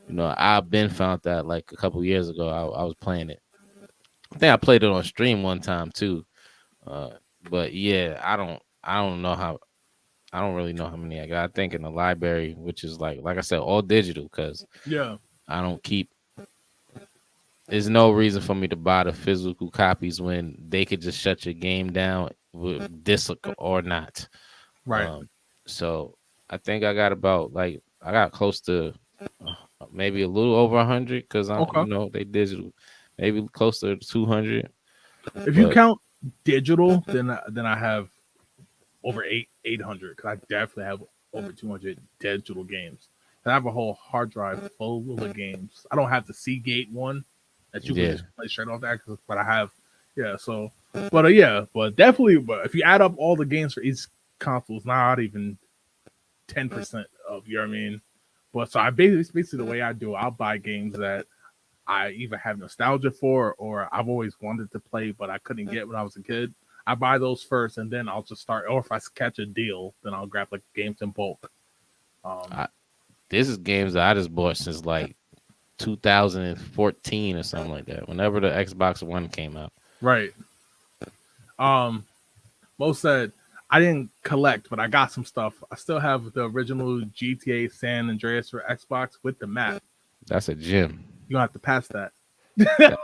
I've been found that like a couple years ago. I was playing it. I think I played it on stream one time too. Uh, but yeah, I don't know how. I don't really know how many I got. I think in the library, which is like I said, all digital, because Yeah. I don't keep. There's no reason for me to buy the physical copies when they could just shut your game down with disc or not. Right. Um, so I think I got about I got close to maybe a little over 100 because Okay. they digital, maybe close to 200. If you But count digital, then I have over 800 because I definitely have over 200 digital games. And I have a whole hard drive full of games. I don't have the Seagate one that you can yeah, just play straight off that, but I have, yeah. So, but yeah, but definitely, but if you add up all the games for each console, it's not even 10% of, you know what I mean. But so I basically the way I do it, I'll buy games that I either have nostalgia for or I've always wanted to play, but I couldn't get when I was a kid. I buy those first, and then I'll just start. Or if I catch a deal, then I'll grab like games in bulk. I, this is games that I just bought since like 2014 or something like that. Whenever the Xbox One came out. Right. Um, Mo said I didn't collect, but I got some stuff. I still have the original GTA San Andreas for Xbox with the map. That's a gem. You don't have to pass that. That,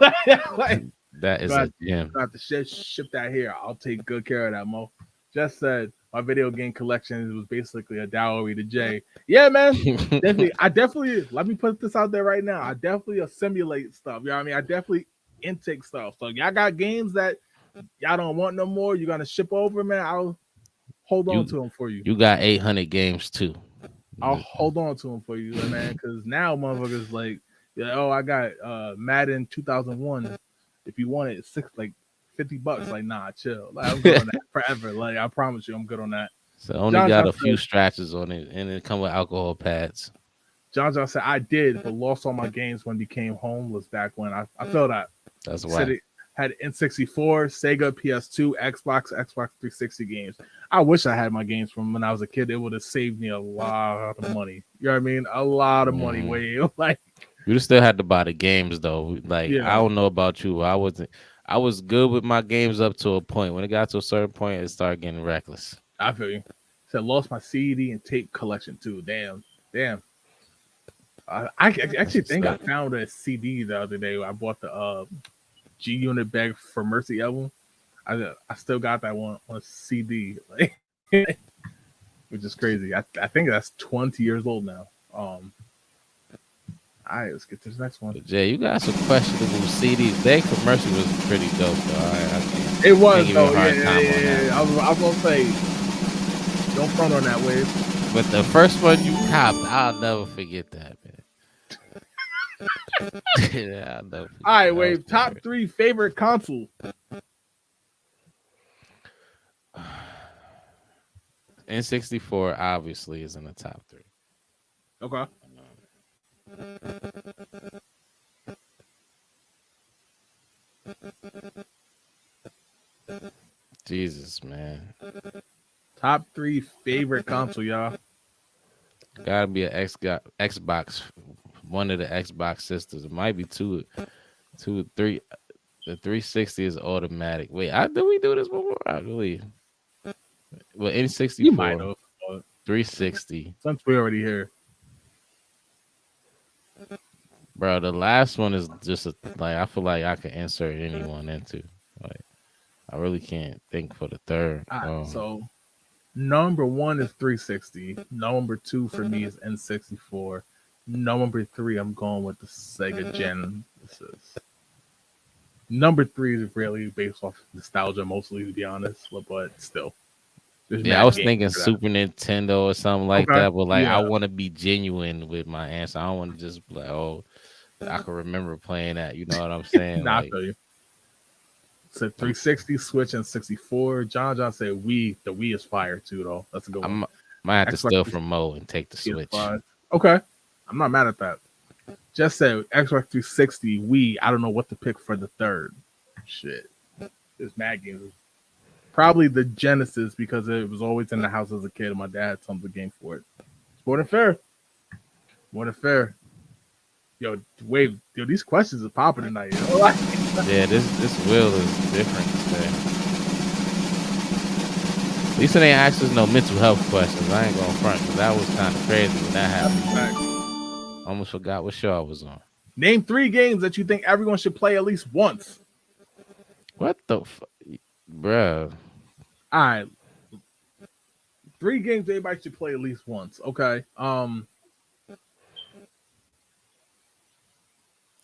Like, that is a gem. you have to ship that here. I'll take good care of that, Mo. Just said my video game collection was basically a dowry to Jay. Yeah, man. Definitely, I definitely let me put this out there right now. I definitely assimilate stuff. You know what I mean? I definitely intake stuff. So y'all got games that y'all don't want no more. You're gonna ship over, man. I'll hold on you to them for you. you got 800 games too. I'll hold on to them for you, man. Because now motherfuckers like, yeah, oh, I got Madden 2001. If you want it, it's like $50. Like, nah, chill. Like, I'm good on that forever. Like, I promise you, I'm good on that. So only John got John a few said, scratches on it, and it come with alcohol pads. John said, I did, but lost all my games when he came home. Was back when I feel that. That's He said why. it had N64, Sega, PS2, Xbox 360 games. I wish I had my games from when I was a kid. It would have saved me a lot of money. You know what I mean? A lot of money. Way like, You just still had to buy the games though. Like I yeah, don't know about you. I was good with my games up to a point. When it got to a certain point, it started getting reckless. I feel you. Said lost my CD and tape collection too. Damn. I actually think I found a CD the other day. I bought the G Unit Beg for Mercy album. I still got that one on CD, like, which is crazy. I think that's 20 years old now. All right, let's get to the next one. Jay, you got some questionable CDs. Beg for Mercy was pretty dope, though. It was though. Yeah. I was gonna say, don't front on that wave. But the first one you copped, I'll never forget that, man. Yeah, I'll never forget. All right, wave. Top 3 favorite console. N64 obviously is in the top 3. Okay. Jesus, man. Top 3 favorite console, y'all. Gotta be an Xbox. One of the Xbox sisters. It might be two, 3. The 360 is automatic. Wait, did we do this before? I believe. Well, N64. You might have. 360. Since we're already here. Bro, the last one is just I feel like I could insert anyone into. Like, I really can't think for the third. So, number 1 is 360. Number 2 for me is N64. Number 3, I'm going with the Sega Genesis. Number 3 is really based off nostalgia, mostly, to be honest, but still. Yeah, I was thinking Super Nintendo or something like that, but I want to be genuine with my answer. I don't want to just be like, oh, I can remember playing that. You know what I'm saying? I'll tell you. Said 360, Switch, and 64. John said Wii. The Wii is fire too, though. That's a good one. Might have to steal from Mo and take the Switch. Okay, I'm not mad at that. Just said Xbox 360, Wii. I don't know what to pick for the third. Shit, there's mad games. Probably the Genesis because it was always in the house as a kid and my dad had some of the game for it. It's more than fair. More than fair. Yo, wait, yo, these questions are popping tonight. You know? Yeah, this wheel is different today. At least it ain't asked us no mental health questions. I ain't going front because that was kind of crazy when that happened. Almost forgot what show I was on. Name 3 games that you think everyone should play at least once. What the fuck? Bruh. All right. 3 games everybody should play at least once. Okay.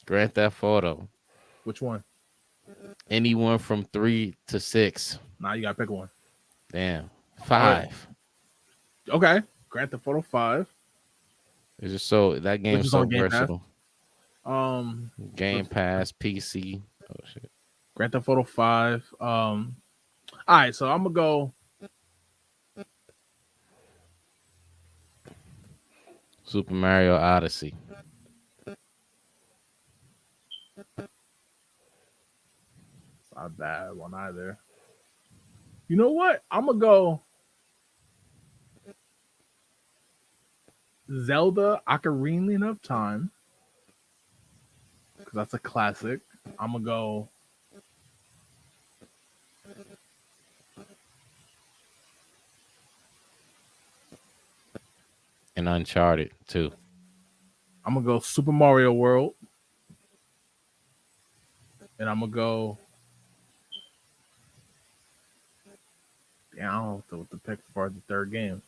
Grand Theft Auto. Which one? Anyone from 3 to 6. Nah, you gotta pick one. Damn. 5. Okay. Grand Theft Auto 5. It's just so that game is so versatile. Game Pass, PC. Oh shit. Grand Theft Auto 5. All right, so I'm gonna go Super Mario Odyssey. Not bad one either. You know what? I'm gonna go Zelda Ocarina of Time because that's a classic. I'm gonna go and Uncharted too. I'm gonna go Super Mario World, and I'm gonna go. Yeah, I don't know what to pick for the third game.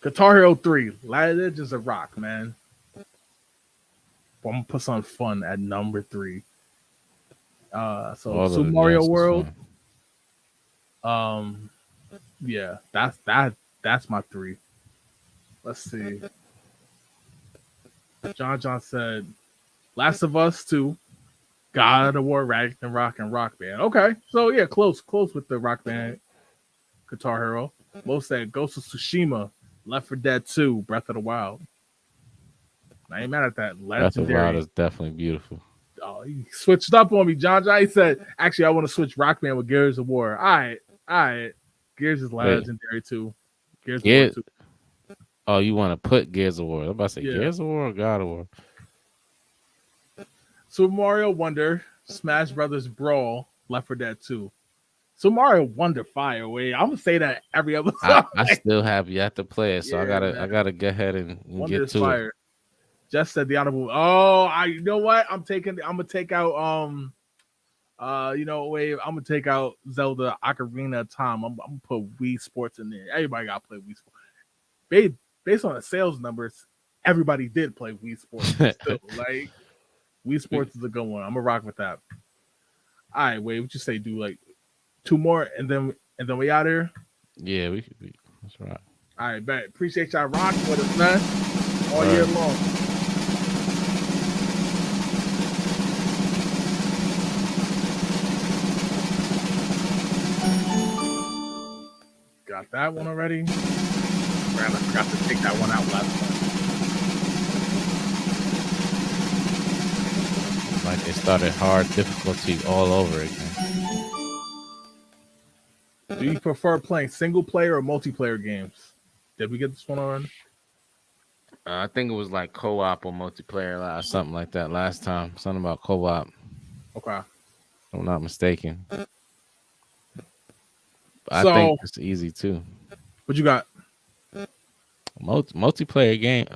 Guitar Hero 3. That is a rock, man. But I'm gonna put some fun at number 3. So Super Mario World. Yeah, that's my 3. Let's see. John said Last of Us 2, God of War, Ragnarok, and Rock Band. Okay, so yeah, close with the Rock Band, Guitar Hero. Mo said Ghost of Tsushima, Left 4 Dead 2, Breath of the Wild. I ain't mad at that. Breath of the Wild is definitely beautiful. Oh, he switched up on me. John he said, actually, I want to switch Rock Band with Gears of War. All right. Gears is legendary too. Gears of War 2. Oh, you want to put Gears of War? I'm about to say Gears of War or God of War? Super Mario Wonder, Smash Brothers Brawl, Left 4 Dead 2. Super Mario Wonder Fire. Wait, I'm gonna say that every episode. I still have yet to play it, so Yeah, I gotta go ahead and Wonder get to Fire. Just said the honorable. Oh, you know what? I'm gonna take out you know, wait, I'm gonna take out Zelda Ocarina of Time. I'm gonna put Wii Sports in there. Everybody gotta play Wii Sports. Based on the sales numbers, everybody did play Wii Sports. Still, like Wii Sports is a good one. I'm gonna rock with that. All right, wait, what you say? Do like 2 more and then we out here. Yeah, that's right. All right, bet. Appreciate y'all rocking with us, man. All year long. Got that one already. I forgot to take that one out last time. Like they started hard difficulty all over again. Do you prefer playing single player or multiplayer games? Did we get this one on? I think it was like co-op or multiplayer, something like that last time. Something about co-op. Okay. If I'm not mistaken. I think it's easy too. What you got? Multiplayer game.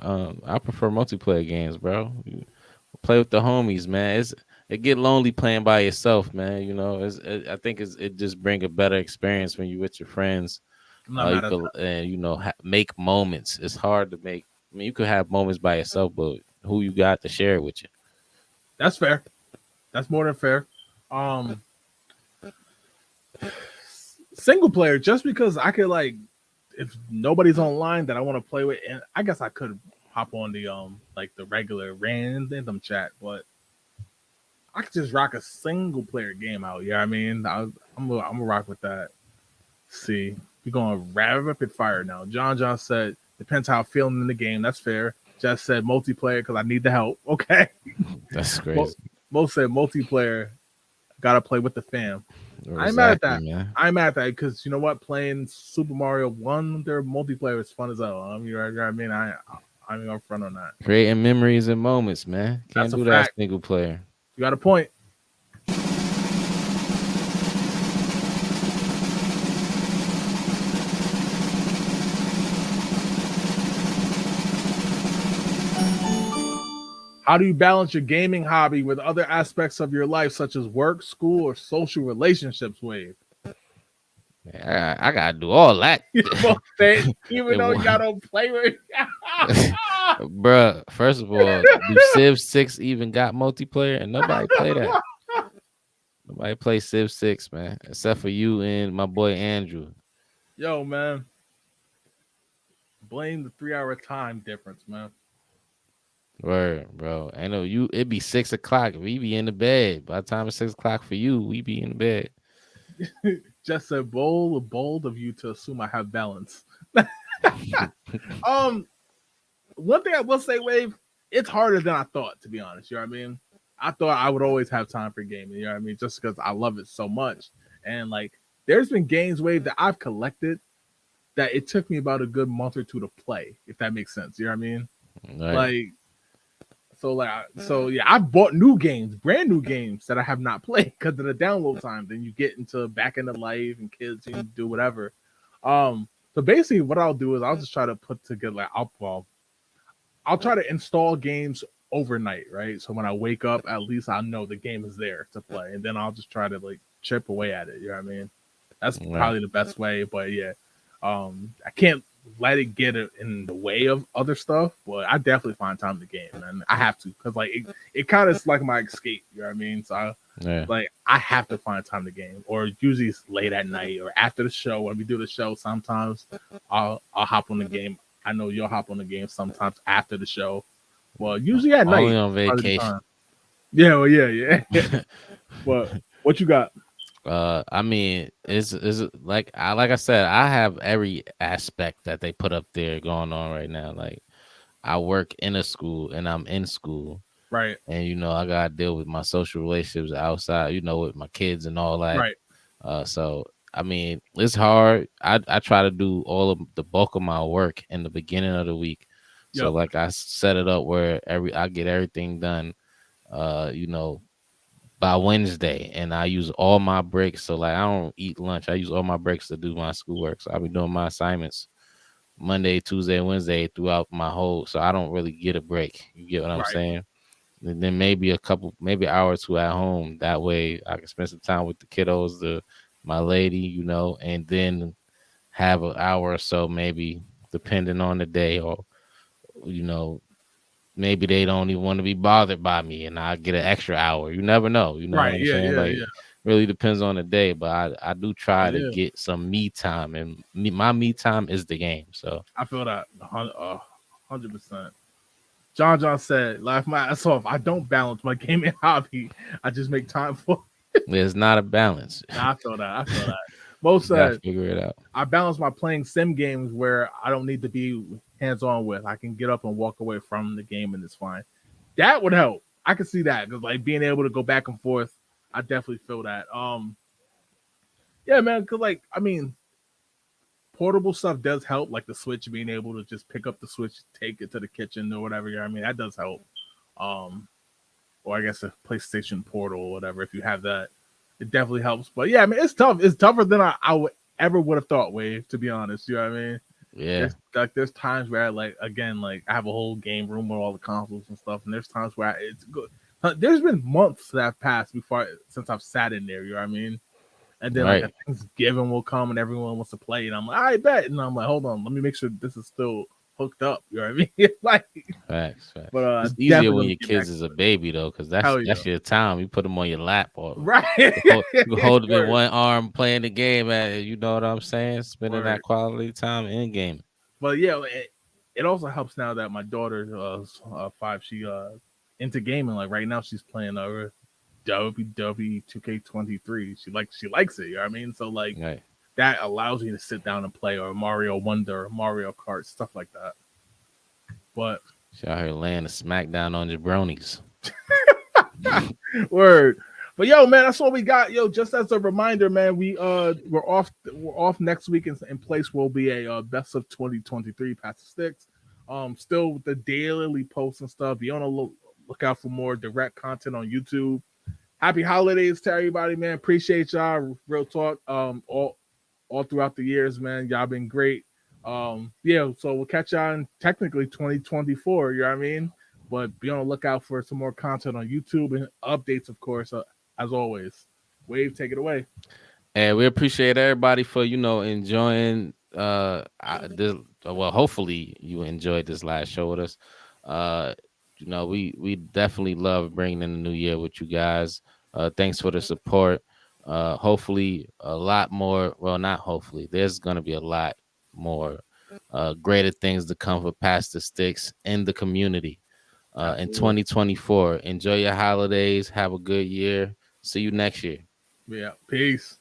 I prefer multiplayer games, bro. You play with the homies, man. It get lonely playing by yourself, man. You know, I think it just bring a better experience when you with your friends. And you know, make moments. It's hard to make. I mean, you could have moments by yourself, but who you got to share it with you? That's fair. That's more than fair. Single player, just because I could like, if nobody's online that I want to play with, and I guess I could hop on the like the regular random chat, but I could just rock a single player game out. Yeah, I mean, I'm gonna rock with that. Let's see, we're going rapid fire now. John said depends how I'm feeling in the game. That's fair. Just said multiplayer because I need the help. Okay, that's crazy. Most said multiplayer. Gotta play with the fam. Exactly, I'm mad at that. Man. I'm mad at that because you know what? Playing Super Mario Wonder multiplayer is fun as hell. I mean, I'm in front on that. Creating memories and moments, man. Can't do that single player. You got a point. How do you balance your gaming hobby with other aspects of your life, such as work, school, or social relationships, Wave? I gotta do all that. Even though y'all don't play with Bruh, first of all, do Civ 6 even got multiplayer? And nobody play that. Nobody play Civ 6, man, except for you and my boy Andrew. Yo, man. Blame the 3-hour time difference, man. Word, bro. I know you. It'd be 6 o'clock. We be in the bed. By the time it's 6 o'clock for you, we be in bed. Just a bold of you to assume I have balance. One thing I will say, Wave, it's harder than I thought, to be honest. You know what I mean? I thought I would always have time for gaming. You know what I mean? Just because I love it so much. And like, there's been games, Wave, that I've collected that it took me about a good month or two to play, if that makes sense. You know what I mean? Right. So yeah, I bought brand new games that I have not played because of the download time. Then you get into back into life and kids and do whatever. So basically, what I'll do is I'll just try to put together like I'll try to install games overnight, right? So when I wake up, at least I know the game is there to play, and then I'll just try to like chip away at it. You know what I mean? That's probably the best way. But yeah, I can't let it get in the way of other stuff, but I definitely find time to game, and I have to because like it kind of is like my escape. You know what I mean? So like I have to find time to game, or usually it's late at night or after the show when we do the show. Sometimes I'll hop on the game. I know you'll hop on the game sometimes after the show. Well, usually at night. Only on vacation. Yeah, well, yeah. But what you got? I mean, it's like I said, I have every aspect that they put up there going on right now. Like, I work in a school and I'm in school, right? And you know, I gotta deal with my social relationships outside, you know, with my kids and all that, right? So I mean, it's hard. I try to do all of the bulk of my work in the beginning of the week. Yep. So like I set it up where I get everything done, you know, by Wednesday, and I use all my breaks. So like I don't eat lunch. I use all my breaks to do my schoolwork. So I'll be doing my assignments Monday, Tuesday, Wednesday throughout my whole. So I don't really get a break. You get what I'm Right. saying? And then maybe maybe an hour or two at home. That way I can spend some time with the kiddos, my lady, you know, and then have an hour or so, maybe depending on the day, or you know, maybe they don't even want to be bothered by me, and I get an extra hour. You never know. You know what Right. I'm Yeah. saying? Yeah. Like, Yeah. really depends on the day, but I do Oh, try to yeah. get some me time, and my me time is the game. So I feel that 100%. John said, "Laugh my ass off. I don't balance my gaming hobby. I just make time for." there's not a balance. Nah, I feel that. I feel that. Mo You gotta said, figure it out. "I balance my playing sim games where I don't need to be hands on with. I can get up and walk away from the game, and it's fine." That would help. I can see that because like being able to go back and forth, I definitely feel that. Yeah, man. Because like I mean, portable stuff does help, like the Switch being able to just pick up the Switch, take it to the kitchen or whatever. You know what I mean, that does help. Um, or I guess a PlayStation Portal or whatever. If you have that, it definitely helps. But yeah, I mean, it's tough. It's tougher than I would have thought. Wave, to be honest, you know what I mean. Yeah, There's times where like again, like I have a whole game room with all the consoles and stuff, and there's times where it's good. There's been months that have passed since I've sat in there. You know what I mean? And then like right. a Thanksgiving will come and everyone wants to play, and I'm like, I bet, and I'm like, hold on, let me make sure this is still hooked up. You know what I mean? Like, Facts. but It's easier definitely when gonna your get kids back is to a it. baby though, because that's Hell yeah, your time. You put them on your lap, or right? you hold them in Word, one arm playing the game. You know what I'm saying? Spending word. that quality time in game. But yeah, it also helps now that my daughter, 5, she into gaming. Like right now, she's playing WWE 2K23. She likes it. You know what I mean? So like Right. that allows me to sit down and play, or Mario Wonder, or Mario Kart, stuff like that. But She out here laying a smackdown on jabronis. word. But yo, man, that's what we got. Yo, just as a reminder, man, we're off next week. In place will be a best of 2023 Pass the Sticks. Still with the daily posts and stuff. Be on a look out for more direct content on YouTube. Happy holidays to everybody, man. Appreciate y'all. Real talk. All throughout the years, man. Y'all been great. Yeah, so we'll catch y'all in technically 2024, you know what I mean? But be on the lookout for some more content on YouTube and updates, of course, as always. Wave, take it away. And we appreciate everybody for enjoying this. Well, hopefully you enjoyed this last show with us. We definitely love bringing in the new year with you guys. Thanks for the support. Hopefully a lot more. Well, not hopefully. There's gonna be a lot more greater things to come for Pass the Sticks in the community in 2024. Enjoy your holidays. Have a good year. See you next year. Yeah, peace.